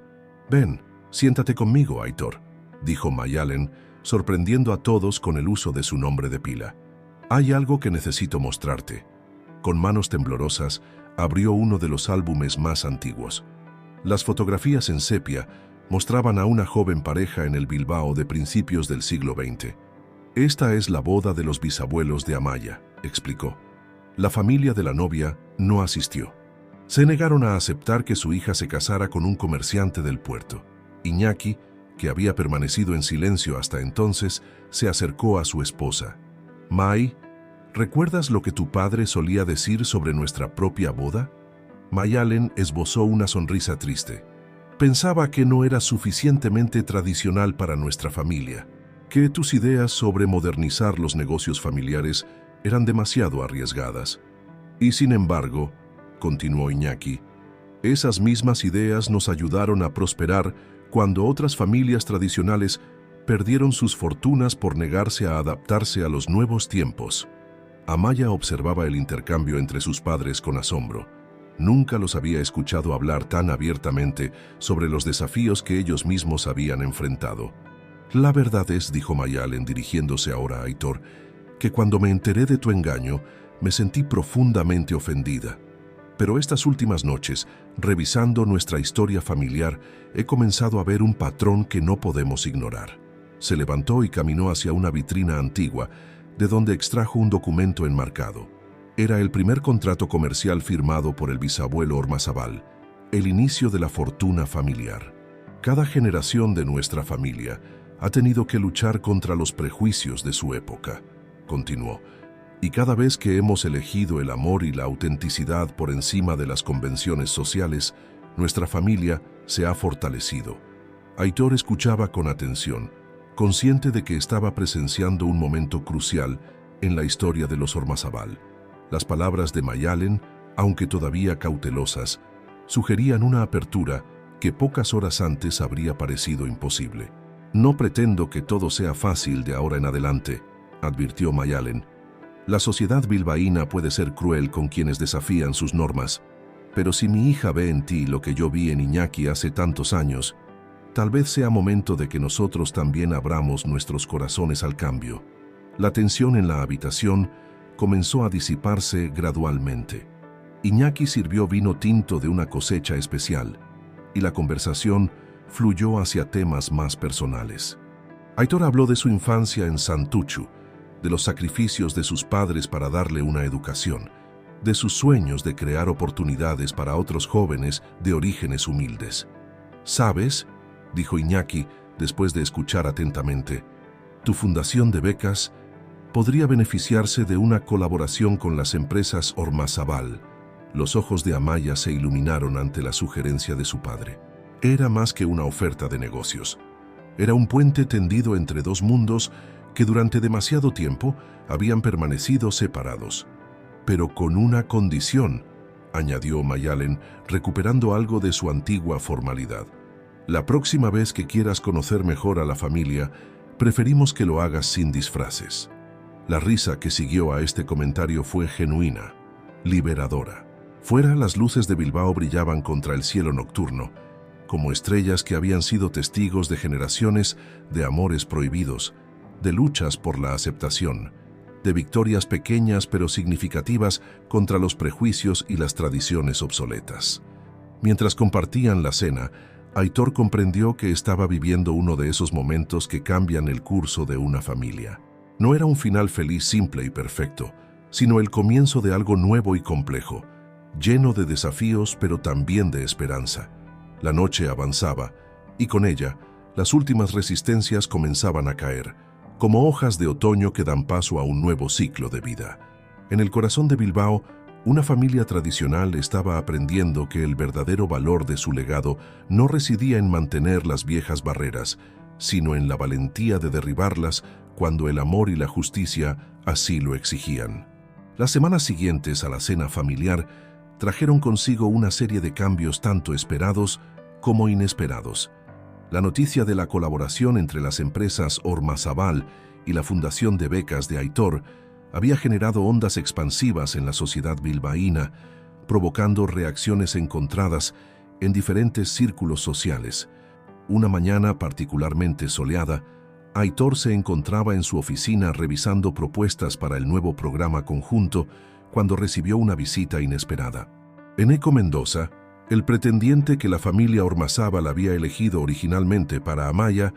«Ven, siéntate conmigo, Aitor», dijo Mayalen, sorprendiendo a todos con el uso de su nombre de pila. «Hay algo que necesito mostrarte». Con manos temblorosas, abrió uno de los álbumes más antiguos. Las fotografías en sepia mostraban a una joven pareja en el Bilbao de principios del siglo XX. «Esta es la boda de los bisabuelos de Amaya», explicó. La familia de la novia no asistió. Se negaron a aceptar que su hija se casara con un comerciante del puerto. Iñaki, que había permanecido en silencio hasta entonces, se acercó a su esposa. «May, ¿recuerdas lo que tu padre solía decir sobre nuestra propia boda?». Mayalen esbozó una sonrisa triste. «Pensaba que no era suficientemente tradicional para nuestra familia, que tus ideas sobre modernizar los negocios familiares eran demasiado arriesgadas. Y sin embargo», continuó Iñaki, Esas mismas ideas nos ayudaron a prosperar cuando otras familias tradicionales perdieron sus fortunas por negarse a adaptarse a los nuevos tiempos. Amaya observaba el intercambio entre sus padres con asombro. Nunca los había escuchado hablar tan abiertamente sobre los desafíos que ellos mismos habían enfrentado. La verdad es, dijo Mayalen dirigiéndose ahora a Aitor, que cuando me enteré de tu engaño, me sentí profundamente ofendida. Pero estas últimas noches, revisando nuestra historia familiar, he comenzado a ver un patrón que no podemos ignorar. Se levantó y caminó hacia una vitrina antigua, de donde extrajo un documento enmarcado. Era el primer contrato comercial firmado por el bisabuelo Ormazábal, el inicio de la fortuna familiar. Cada generación de nuestra familia ha tenido que luchar contra los prejuicios de su época, continuó, y cada vez que hemos elegido el amor y la autenticidad por encima de las convenciones sociales, nuestra familia se ha fortalecido. Aitor escuchaba con atención, consciente de que estaba presenciando un momento crucial en la historia de los Ormazábal. Las palabras de Mayalen, aunque todavía cautelosas, sugerían una apertura que pocas horas antes habría parecido imposible. No pretendo que todo sea fácil de ahora en adelante, advirtió Mayalen. La sociedad bilbaína puede ser cruel con quienes desafían sus normas, pero si mi hija ve en ti lo que yo vi en Iñaki hace tantos años, tal vez sea momento de que nosotros también abramos nuestros corazones al cambio. La tensión en la habitación comenzó a disiparse gradualmente. Iñaki sirvió vino tinto de una cosecha especial, y la conversación fluyó hacia temas más personales. Aitor habló de su infancia en Santuchu, de los sacrificios de sus padres para darle una educación, de sus sueños de crear oportunidades para otros jóvenes de orígenes humildes. «¿Sabes?», dijo Iñaki después de escuchar atentamente, «tu fundación de becas podría beneficiarse de una colaboración con las empresas Ormazábal». Los ojos de Amaya se iluminaron ante la sugerencia de su padre. Era más que una oferta de negocios. Era un puente tendido entre dos mundos que durante demasiado tiempo habían permanecido separados. «Pero con una condición», añadió Mayalen, recuperando algo de su antigua formalidad. «La próxima vez que quieras conocer mejor a la familia, preferimos que lo hagas sin disfraces». La risa que siguió a este comentario fue genuina, liberadora. Fuera, las luces de Bilbao brillaban contra el cielo nocturno, como estrellas que habían sido testigos de generaciones de amores prohibidos, de luchas por la aceptación, de victorias pequeñas pero significativas contra los prejuicios y las tradiciones obsoletas. Mientras compartían la cena, Aitor comprendió que estaba viviendo uno de esos momentos que cambian el curso de una familia. No era un final feliz, simple y perfecto, sino el comienzo de algo nuevo y complejo, lleno de desafíos pero también de esperanza. La noche avanzaba, y con ella, las últimas resistencias comenzaban a caer, como hojas de otoño que dan paso a un nuevo ciclo de vida. En el corazón de Bilbao, una familia tradicional estaba aprendiendo que el verdadero valor de su legado no residía en mantener las viejas barreras, sino en la valentía de derribarlas cuando el amor y la justicia así lo exigían. Las semanas siguientes a la cena familiar trajeron consigo una serie de cambios tanto esperados como inesperados. La noticia de la colaboración entre las empresas Ormazábal y la Fundación de Becas de Aitor había generado ondas expansivas en la sociedad bilbaína, provocando reacciones encontradas en diferentes círculos sociales. Una mañana particularmente soleada, Aitor se encontraba en su oficina revisando propuestas para el nuevo programa conjunto cuando recibió una visita inesperada. Eneco Mendoza, el pretendiente que la familia Ormazábal había elegido originalmente para Amaya,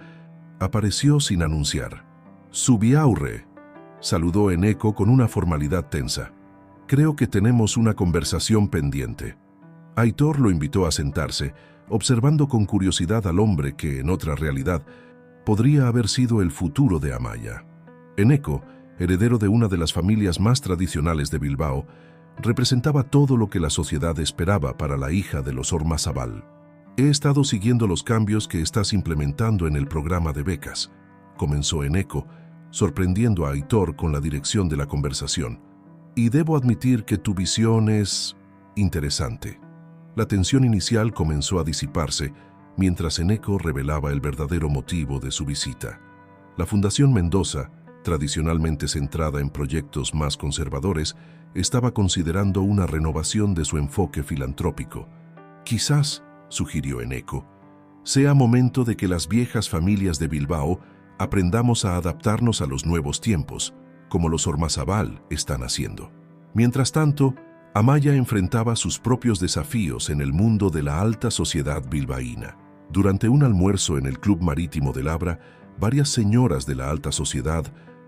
apareció sin anunciar. «Zubiaurre», saludó Eneco con una formalidad tensa. «Creo que tenemos una conversación pendiente». Aitor lo invitó a sentarse, observando con curiosidad al hombre que, en otra realidad, podría haber sido el futuro de Amaya. Eneco, heredero de una de las familias más tradicionales de Bilbao, representaba todo lo que la sociedad esperaba para la hija de los Ormazábal. «He estado siguiendo los cambios que estás implementando en el programa de becas», comenzó Eneco, sorprendiendo a Aitor con la dirección de la conversación. «Y debo admitir que tu visión es interesante». La tensión inicial comenzó a disiparse mientras Eneco revelaba el verdadero motivo de su visita. La Fundación Mendoza, tradicionalmente centrada en proyectos más conservadores, estaba considerando una renovación de su enfoque filantrópico. Quizás, sugirió Eneco, sea momento de que las viejas familias de Bilbao aprendamos a adaptarnos a los nuevos tiempos, como los Ormazábal están haciendo. Mientras tanto, Amaya enfrentaba sus propios desafíos en el mundo de la alta sociedad bilbaína. Durante un almuerzo en el Club Marítimo de Labra, varias señoras de la alta sociedad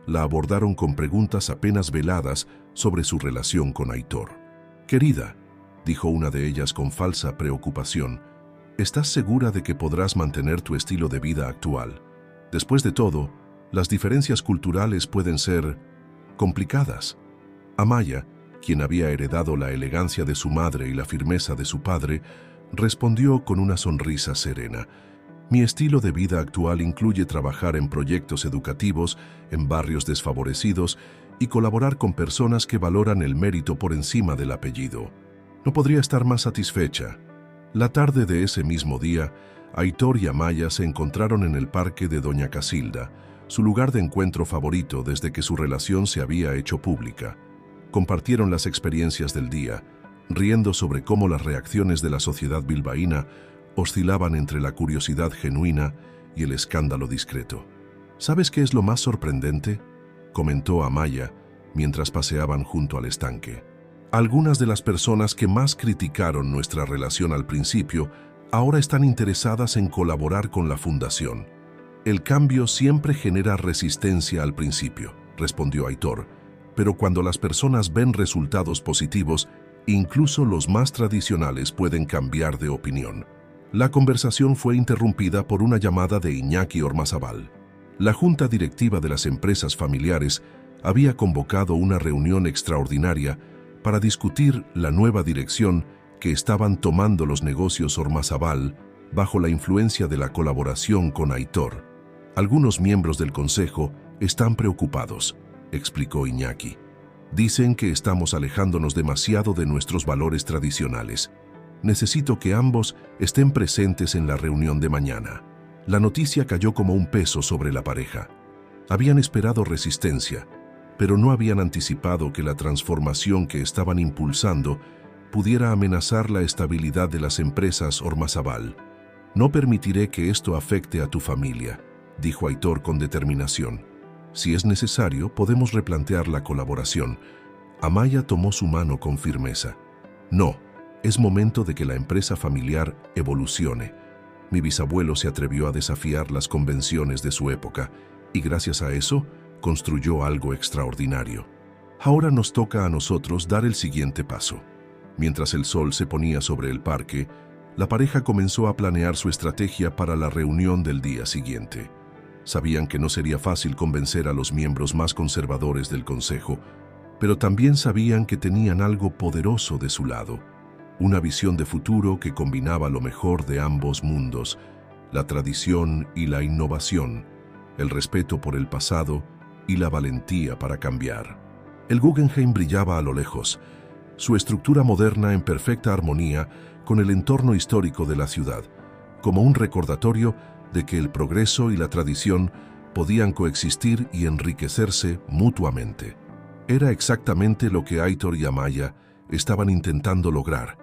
la abordaron con preguntas apenas veladas sobre su relación con Aitor. «Querida», dijo una de ellas con falsa preocupación, «¿estás segura de que podrás mantener tu estilo de vida actual? Después de todo, las diferencias culturales pueden ser complicadas». Amaya, quien había heredado la elegancia de su madre y la firmeza de su padre, respondió con una sonrisa serena. «Mi estilo de vida actual incluye trabajar en proyectos educativos en barrios desfavorecidos y colaborar con personas que valoran el mérito por encima del apellido. No podría estar más satisfecha». La tarde de ese mismo día, Aitor y Amaya se encontraron en el parque de Doña Casilda, su lugar de encuentro favorito desde que su relación se había hecho pública. Compartieron las experiencias del día, riendo sobre cómo las reacciones de la sociedad bilbaína oscilaban entre la curiosidad genuina y el escándalo discreto. «¿Sabes qué es lo más sorprendente?», comentó Amaya mientras paseaban junto al estanque. «Algunas de las personas que más criticaron nuestra relación al principio ahora están interesadas en colaborar con la fundación. El cambio siempre genera resistencia al principio», respondió Aitor, «pero cuando las personas ven resultados positivos, incluso los más tradicionales pueden cambiar de opinión». La conversación fue interrumpida por una llamada de Iñaki Ormazábal. La junta directiva de las empresas familiares había convocado una reunión extraordinaria para discutir la nueva dirección que estaban tomando los negocios Ormazábal bajo la influencia de la colaboración con Aitor. «Algunos miembros del consejo están preocupados», explicó Iñaki. «Dicen que estamos alejándonos demasiado de nuestros valores tradicionales. Necesito que ambos estén presentes en la reunión de mañana». La noticia cayó como un peso sobre la pareja. Habían esperado resistencia, pero no habían anticipado que la transformación que estaban impulsando pudiera amenazar la estabilidad de las empresas Ormazábal. «No permitiré que esto afecte a tu familia», dijo Aitor con determinación. «Si es necesario, podemos replantear la colaboración». Amaya tomó su mano con firmeza. «No, es momento de que la empresa familiar evolucione. Mi bisabuelo se atrevió a desafiar las convenciones de su época y gracias a eso construyó algo extraordinario. Ahora nos toca a nosotros dar el siguiente paso». Mientras el sol se ponía sobre el parque, la pareja comenzó a planear su estrategia para la reunión del día siguiente. Sabían que no sería fácil convencer a los miembros más conservadores del consejo, pero también sabían que tenían algo poderoso de su lado, una visión de futuro que combinaba lo mejor de ambos mundos, la tradición y la innovación, el respeto por el pasado y la valentía para cambiar. El Guggenheim brillaba a lo lejos, su estructura moderna en perfecta armonía con el entorno histórico de la ciudad, como un recordatorio de que el progreso y la tradición podían coexistir y enriquecerse mutuamente. Era exactamente lo que Aitor y Amaya estaban intentando lograr,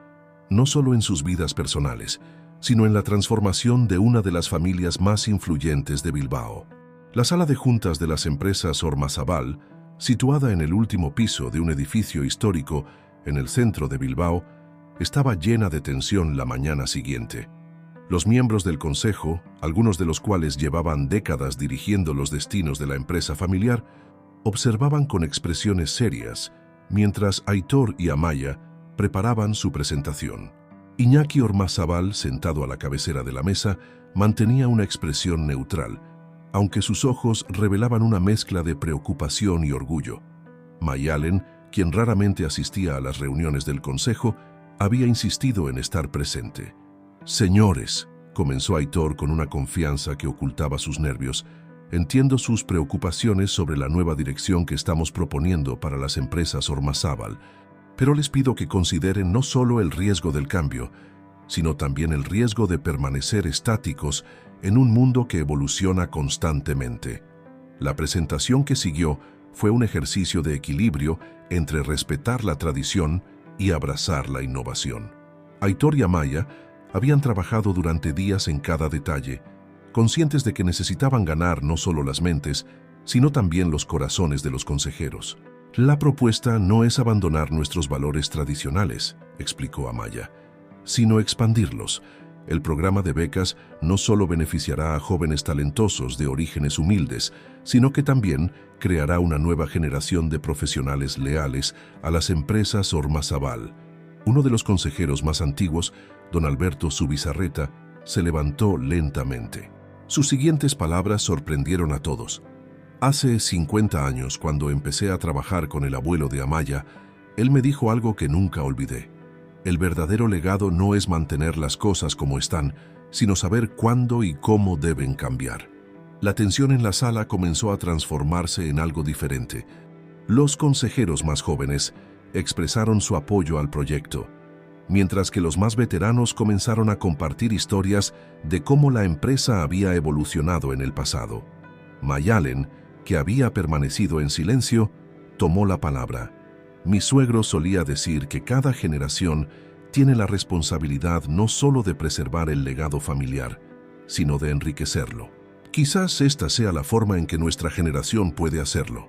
no solo en sus vidas personales, sino en la transformación de una de las familias más influyentes de Bilbao. La sala de juntas de las empresas Ormazábal, situada en el último piso de un edificio histórico en el centro de Bilbao, estaba llena de tensión la mañana siguiente. Los miembros del consejo, algunos de los cuales llevaban décadas dirigiendo los destinos de la empresa familiar, observaban con expresiones serias, mientras Aitor y Amaya preparaban su presentación. Iñaki Ormazábal, sentado a la cabecera de la mesa, mantenía una expresión neutral, aunque sus ojos revelaban una mezcla de preocupación y orgullo. Mayalen, quien raramente asistía a las reuniones del consejo, había insistido en estar presente. «Señores», comenzó Aitor con una confianza que ocultaba sus nervios, «entiendo sus preocupaciones sobre la nueva dirección que estamos proponiendo para las empresas Ormazábal, Pero les pido que consideren no solo el riesgo del cambio, sino también el riesgo de permanecer estáticos en un mundo que evoluciona constantemente. La presentación que siguió fue un ejercicio de equilibrio entre respetar la tradición y abrazar la innovación. Aitor y Amaya habían trabajado durante días en cada detalle, conscientes de que necesitaban ganar no solo las mentes, sino también los corazones de los consejeros. La propuesta no es abandonar nuestros valores tradicionales, explicó Amaya, sino expandirlos. El programa de becas no solo beneficiará a jóvenes talentosos de orígenes humildes, sino que también creará una nueva generación de profesionales leales a las empresas Ormazábal. Uno de los consejeros más antiguos, don Alberto Zubizarreta, se levantó lentamente. Sus siguientes palabras sorprendieron a todos. Hace 50 años, cuando empecé a trabajar con el abuelo de Amaya, él me dijo algo que nunca olvidé. El verdadero legado no es mantener las cosas como están, sino saber cuándo y cómo deben cambiar. La tensión en la sala comenzó a transformarse en algo diferente. Los consejeros más jóvenes expresaron su apoyo al proyecto, mientras que los más veteranos comenzaron a compartir historias de cómo la empresa había evolucionado en el pasado. Mayalen, que había permanecido en silencio, tomó la palabra. Mi suegro solía decir que cada generación tiene la responsabilidad no solo de preservar el legado familiar, sino de enriquecerlo. Quizás esta sea la forma en que nuestra generación puede hacerlo.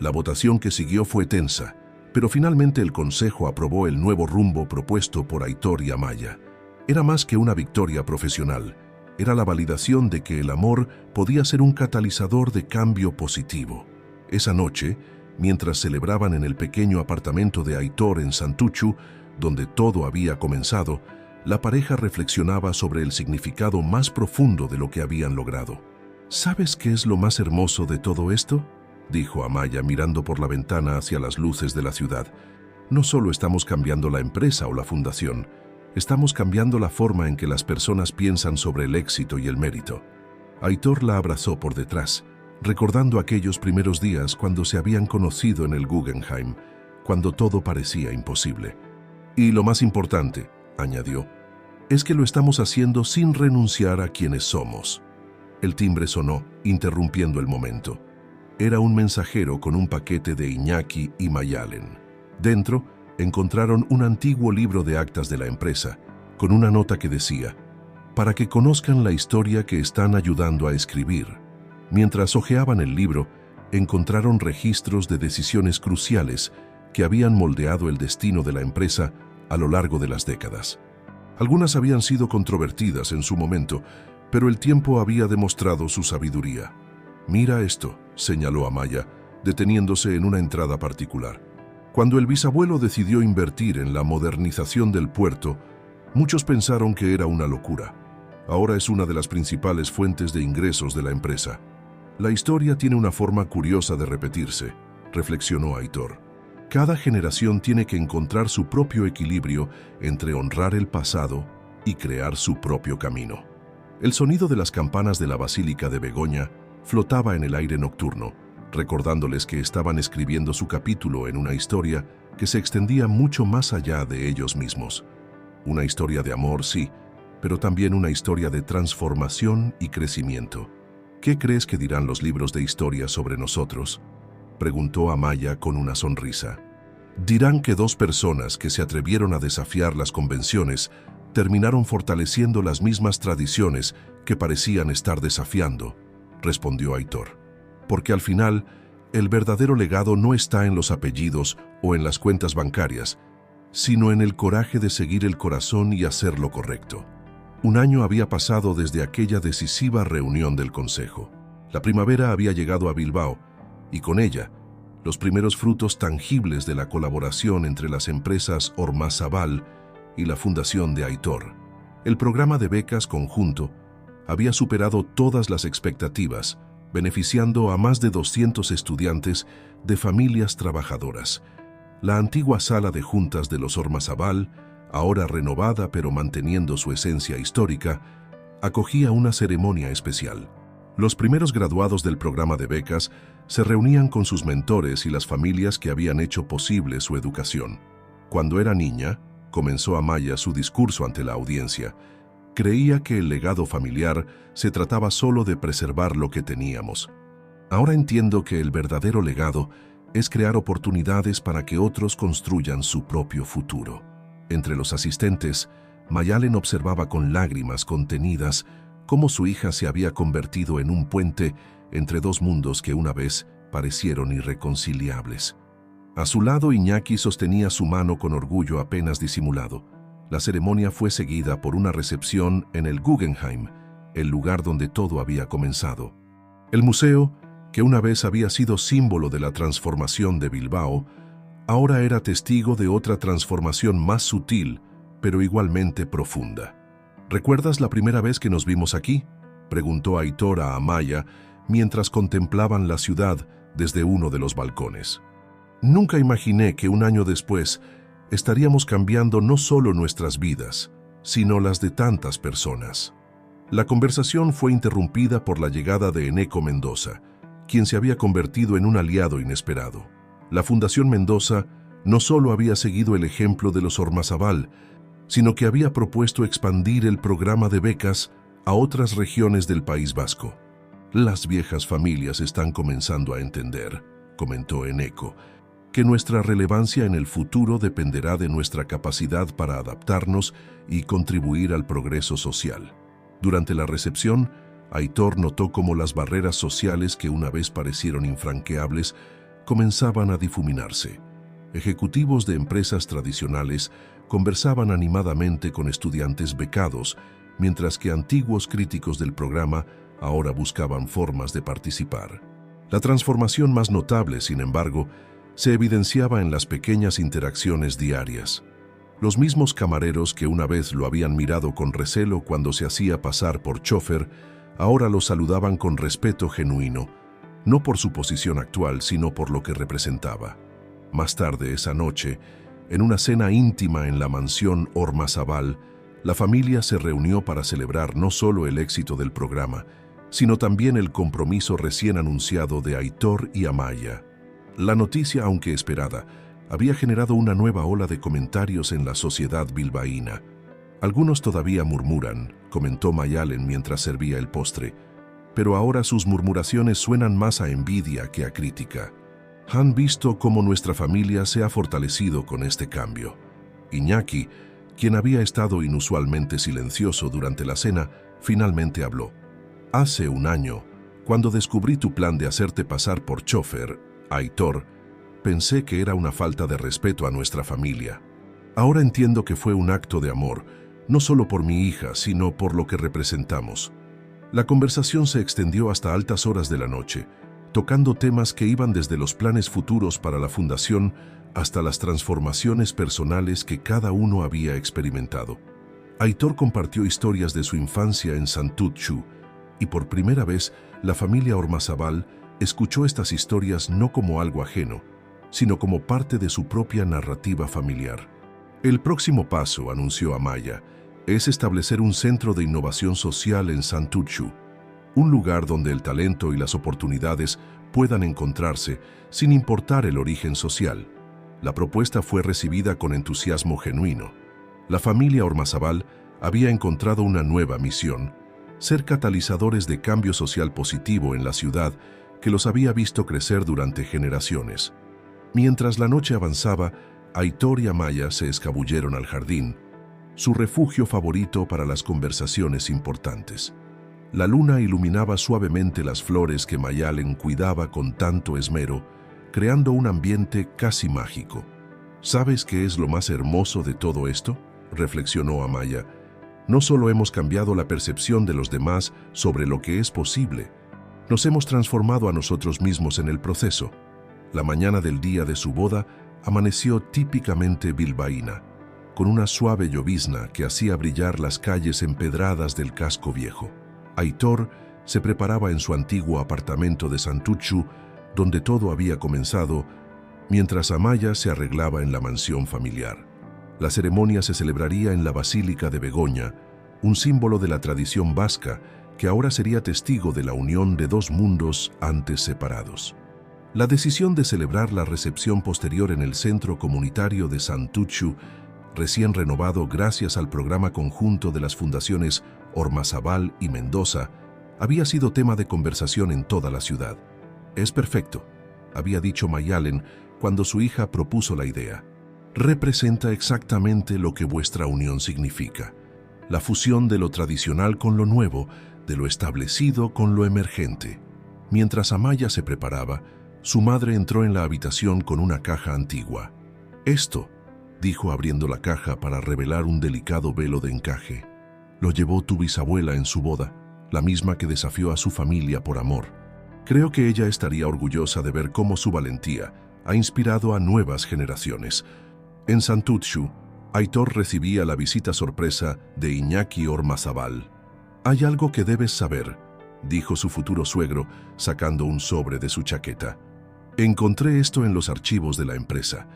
La votación que siguió fue tensa, pero finalmente el Consejo aprobó el nuevo rumbo propuesto por Aitor y Amaya. Era más que una victoria profesional. Era la validación de que el amor podía ser un catalizador de cambio positivo. Esa noche, mientras celebraban en el pequeño apartamento de Aitor en Santuchu, donde todo había comenzado, la pareja reflexionaba sobre el significado más profundo de lo que habían logrado. ¿Sabes qué es lo más hermoso de todo esto?, dijo Amaya mirando por la ventana hacia las luces de la ciudad. No solo estamos cambiando la empresa o la fundación, estamos cambiando la forma en que las personas piensan sobre el éxito y el mérito. Aitor la abrazó por detrás, recordando aquellos primeros días cuando se habían conocido en el Guggenheim, cuando todo parecía imposible. Y lo más importante, añadió, es que lo estamos haciendo sin renunciar a quienes somos. El timbre sonó, interrumpiendo el momento. Era un mensajero con un paquete de Iñaki y Mayalen. Dentro, encontraron un antiguo libro de actas de la empresa, con una nota que decía, para que conozcan la historia que están ayudando a escribir. Mientras hojeaban el libro, encontraron registros de decisiones cruciales que habían moldeado el destino de la empresa a lo largo de las décadas. Algunas habían sido controvertidas en su momento, pero el tiempo había demostrado su sabiduría. Mira esto, señaló Amaya, deteniéndose en una entrada particular. Cuando el bisabuelo decidió invertir en la modernización del puerto, muchos pensaron que era una locura. Ahora es una de las principales fuentes de ingresos de la empresa. La historia tiene una forma curiosa de repetirse, reflexionó Aitor. Cada generación tiene que encontrar su propio equilibrio entre honrar el pasado y crear su propio camino. El sonido de las campanas de la Basílica de Begoña flotaba en el aire nocturno, recordándoles que estaban escribiendo su capítulo en una historia que se extendía mucho más allá de ellos mismos. Una historia de amor, sí, pero también una historia de transformación y crecimiento. ¿Qué crees que dirán los libros de historia sobre nosotros?, preguntó Amaya con una sonrisa. Dirán que dos personas que se atrevieron a desafiar las convenciones terminaron fortaleciendo las mismas tradiciones que parecían estar desafiando, respondió Aitor. Porque al final, el verdadero legado no está en los apellidos o en las cuentas bancarias, sino en el coraje de seguir el corazón y hacer lo correcto. Un año había pasado desde aquella decisiva reunión del Consejo. La primavera había llegado a Bilbao, y con ella, los primeros frutos tangibles de la colaboración entre las empresas Ormazábal y la fundación de Aitor. El programa de becas conjunto había superado todas las expectativas, beneficiando a más de 200 estudiantes de familias trabajadoras. La antigua sala de juntas de los Ormazábal, ahora renovada pero manteniendo su esencia histórica, acogía una ceremonia especial. Los primeros graduados del programa de becas se reunían con sus mentores y las familias que habían hecho posible su educación. Cuando era niña, comenzó Amaya su discurso ante la audiencia. Creía que el legado familiar se trataba solo de preservar lo que teníamos. Ahora entiendo que el verdadero legado es crear oportunidades para que otros construyan su propio futuro. Entre los asistentes, Mayalen observaba con lágrimas contenidas cómo su hija se había convertido en un puente entre dos mundos que una vez parecieron irreconciliables. A su lado, Iñaki sostenía su mano con orgullo apenas disimulado. La ceremonia fue seguida por una recepción en el Guggenheim, el lugar donde todo había comenzado. El museo, que una vez había sido símbolo de la transformación de Bilbao, ahora era testigo de otra transformación más sutil, pero igualmente profunda. ¿Recuerdas la primera vez que nos vimos aquí?, preguntó Aitor a Amaya mientras contemplaban la ciudad desde uno de los balcones. Nunca imaginé que un año después estaríamos cambiando no solo nuestras vidas, sino las de tantas personas. La conversación fue interrumpida por la llegada de Eneco Mendoza, quien se había convertido en un aliado inesperado. La Fundación Mendoza no solo había seguido el ejemplo de los Ormazábal, sino que había propuesto expandir el programa de becas a otras regiones del País Vasco. Las viejas familias están comenzando a entender, comentó Eneco, que nuestra relevancia en el futuro dependerá de nuestra capacidad para adaptarnos y contribuir al progreso social. Durante la recepción, Aitor notó cómo las barreras sociales que una vez parecieron infranqueables comenzaban a difuminarse. Ejecutivos de empresas tradicionales conversaban animadamente con estudiantes becados, mientras que antiguos críticos del programa ahora buscaban formas de participar. La transformación más notable, sin embargo, se evidenciaba en las pequeñas interacciones diarias. Los mismos camareros que una vez lo habían mirado con recelo cuando se hacía pasar por chófer, ahora lo saludaban con respeto genuino, no por su posición actual, sino por lo que representaba. Más tarde esa noche, en una cena íntima en la mansión Ormazábal, la familia se reunió para celebrar no solo el éxito del programa, sino también el compromiso recién anunciado de Aitor y Amaya. La noticia, aunque esperada, había generado una nueva ola de comentarios en la sociedad bilbaína. Algunos todavía murmuran, comentó Mayalen mientras servía el postre, pero ahora sus murmuraciones suenan más a envidia que a crítica. Han visto cómo nuestra familia se ha fortalecido con este cambio. Iñaki, quien había estado inusualmente silencioso durante la cena, finalmente habló. Hace un año, cuando descubrí tu plan de hacerte pasar por chófer, Aitor, pensé que era una falta de respeto a nuestra familia. Ahora entiendo que fue un acto de amor, no solo por mi hija, sino por lo que representamos. La conversación se extendió hasta altas horas de la noche, tocando temas que iban desde los planes futuros para la fundación hasta las transformaciones personales que cada uno había experimentado. Aitor compartió historias de su infancia en Santutxu, y por primera vez la familia Ormazábal escuchó estas historias no como algo ajeno, sino como parte de su propia narrativa familiar. El próximo paso, anunció Amaya, es establecer un centro de innovación social en Santutxu, un lugar donde el talento y las oportunidades puedan encontrarse sin importar el origen social. La propuesta fue recibida con entusiasmo genuino. La familia Ormazábal había encontrado una nueva misión: ser catalizadores de cambio social positivo en la ciudad que los había visto crecer durante generaciones. Mientras la noche avanzaba, Aitor y Amaya se escabulleron al jardín, su refugio favorito para las conversaciones importantes. La luna iluminaba suavemente las flores que Mayalen cuidaba con tanto esmero, creando un ambiente casi mágico. ¿Sabes qué es lo más hermoso de todo esto?, reflexionó Amaya. No solo hemos cambiado la percepción de los demás sobre lo que es posible, nos hemos transformado a nosotros mismos en el proceso. La mañana del día de su boda amaneció típicamente bilbaína, con una suave llovizna que hacía brillar las calles empedradas del casco viejo. Aitor se preparaba en su antiguo apartamento de Santutxu, donde todo había comenzado, mientras Amaya se arreglaba en la mansión familiar. La ceremonia se celebraría en la Basílica de Begoña, un símbolo de la tradición vasca que ahora sería testigo de la unión de dos mundos antes separados. La decisión de celebrar la recepción posterior en el centro comunitario de Santuchu, recién renovado gracias al programa conjunto de las fundaciones Ormazábal y Mendoza, había sido tema de conversación en toda la ciudad. «Es perfecto», había dicho Mayalen cuando su hija propuso la idea. «Representa exactamente lo que vuestra unión significa. La fusión de lo tradicional con lo nuevo, de lo establecido con lo emergente». Mientras Amaya se preparaba, su madre entró en la habitación con una caja antigua. «Esto», dijo abriendo la caja para revelar un delicado velo de encaje, «lo llevó tu bisabuela en su boda, la misma que desafió a su familia por amor. Creo que ella estaría orgullosa de ver cómo su valentía ha inspirado a nuevas generaciones». En Santuchu, Aitor recibía la visita sorpresa de Iñaki Ormazábal. «Hay algo que debes saber», dijo su futuro suegro, sacando un sobre de su chaqueta. «Encontré esto en los archivos de la empresa.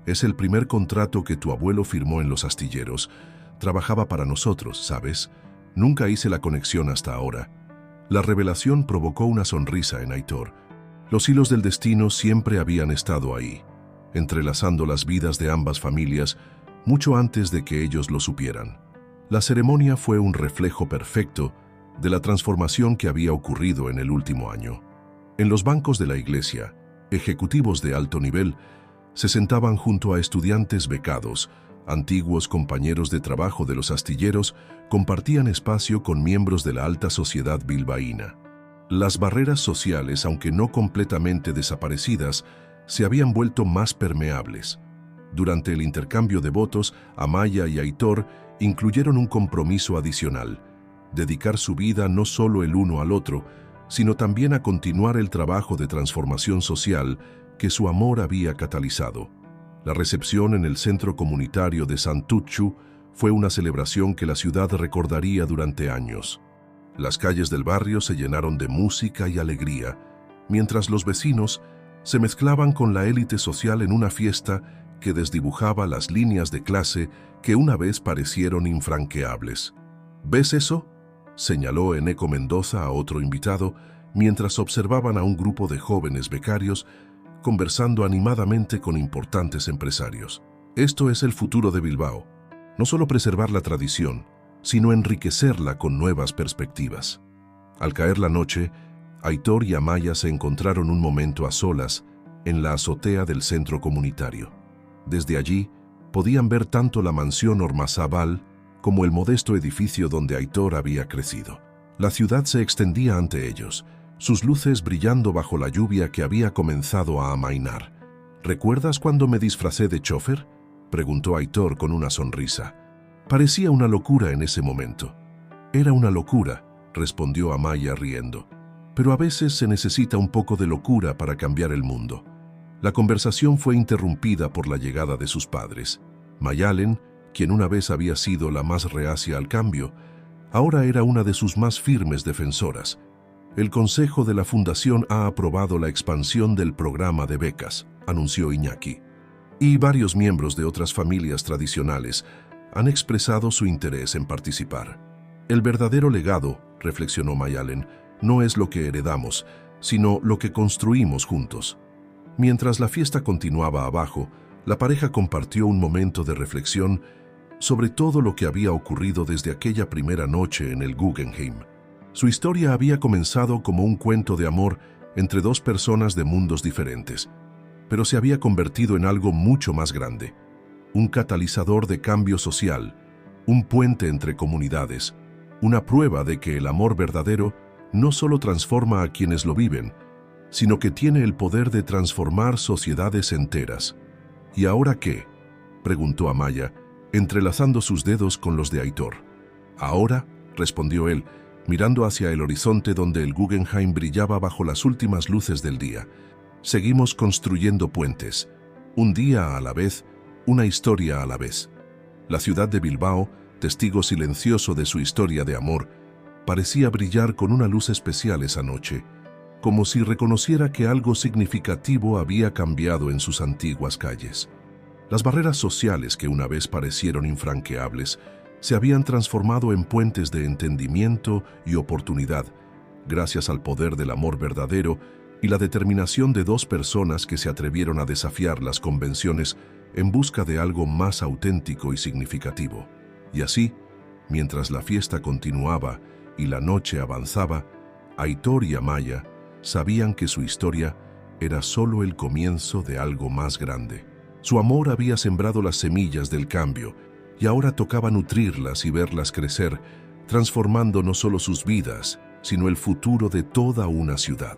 Es el primer contrato que tu abuelo firmó en los astilleros. Trabajaba para nosotros, ¿sabes? Nunca hice la conexión hasta ahora». La revelación provocó una sonrisa en Aitor. Los hilos del destino siempre habían estado ahí, entrelazando las vidas de ambas familias mucho antes de que ellos lo supieran. La ceremonia fue un reflejo perfecto de la transformación que había ocurrido en el último año. En los bancos de la iglesia, ejecutivos de alto nivel se sentaban junto a estudiantes becados, antiguos compañeros de trabajo de los astilleros compartían espacio con miembros de la alta sociedad bilbaína. Las barreras sociales, aunque no completamente desaparecidas, se habían vuelto más permeables. Durante el intercambio de votos, Amaya y Aitor incluyeron un compromiso adicional: dedicar su vida no solo el uno al otro, sino también a continuar el trabajo de transformación social que su amor había catalizado. La recepción en el centro comunitario de Santuchu fue una celebración que la ciudad recordaría durante años. Las calles del barrio se llenaron de música y alegría, mientras los vecinos se mezclaban con la élite social en una fiesta que desdibujaba las líneas de clase que una vez parecieron infranqueables. «¿Ves eso?», señaló Eneco Mendoza a otro invitado, mientras observaban a un grupo de jóvenes becarios conversando animadamente con importantes empresarios. «Esto es el futuro de Bilbao. No solo preservar la tradición, sino enriquecerla con nuevas perspectivas». Al caer la noche, Aitor y Amaya se encontraron un momento a solas en la azotea del centro comunitario. Desde allí, podían ver tanto la mansión Ormazábal como el modesto edificio donde Aitor había crecido. La ciudad se extendía ante ellos, sus luces brillando bajo la lluvia que había comenzado a amainar. «¿Recuerdas cuando me disfracé de chofer?», preguntó Aitor con una sonrisa. «Parecía una locura en ese momento». «Era una locura», respondió Amaya riendo. «Pero a veces se necesita un poco de locura para cambiar el mundo». La conversación fue interrumpida por la llegada de sus padres. Mayalen, quien una vez había sido la más reacia al cambio, ahora era una de sus más firmes defensoras. «El Consejo de la Fundación ha aprobado la expansión del programa de becas», anunció Iñaki. «Y varios miembros de otras familias tradicionales han expresado su interés en participar. El verdadero legado», reflexionó Mayalen, «no es lo que heredamos, sino lo que construimos juntos». Mientras la fiesta continuaba abajo, la pareja compartió un momento de reflexión sobre todo lo que había ocurrido desde aquella primera noche en el Guggenheim. Su historia había comenzado como un cuento de amor entre dos personas de mundos diferentes, pero se había convertido en algo mucho más grande, un catalizador de cambio social, un puente entre comunidades, una prueba de que el amor verdadero no solo transforma a quienes lo viven, sino que tiene el poder de transformar sociedades enteras. «¿Y ahora qué?», preguntó Amaya, entrelazando sus dedos con los de Aitor. «Ahora», respondió él, mirando hacia el horizonte donde el Guggenheim brillaba bajo las últimas luces del día. «Seguimos construyendo puentes, un día a la vez, una historia a la vez». La ciudad de Bilbao, testigo silencioso de su historia de amor, parecía brillar con una luz especial esa noche, como si reconociera que algo significativo había cambiado en sus antiguas calles. Las barreras sociales que una vez parecieron infranqueables se habían transformado en puentes de entendimiento y oportunidad, gracias al poder del amor verdadero y la determinación de dos personas que se atrevieron a desafiar las convenciones en busca de algo más auténtico y significativo. Y así, mientras la fiesta continuaba y la noche avanzaba, Aitor y Amaya sabían que su historia era solo el comienzo de algo más grande. Su amor había sembrado las semillas del cambio y ahora tocaba nutrirlas y verlas crecer, transformando no solo sus vidas, sino el futuro de toda una ciudad.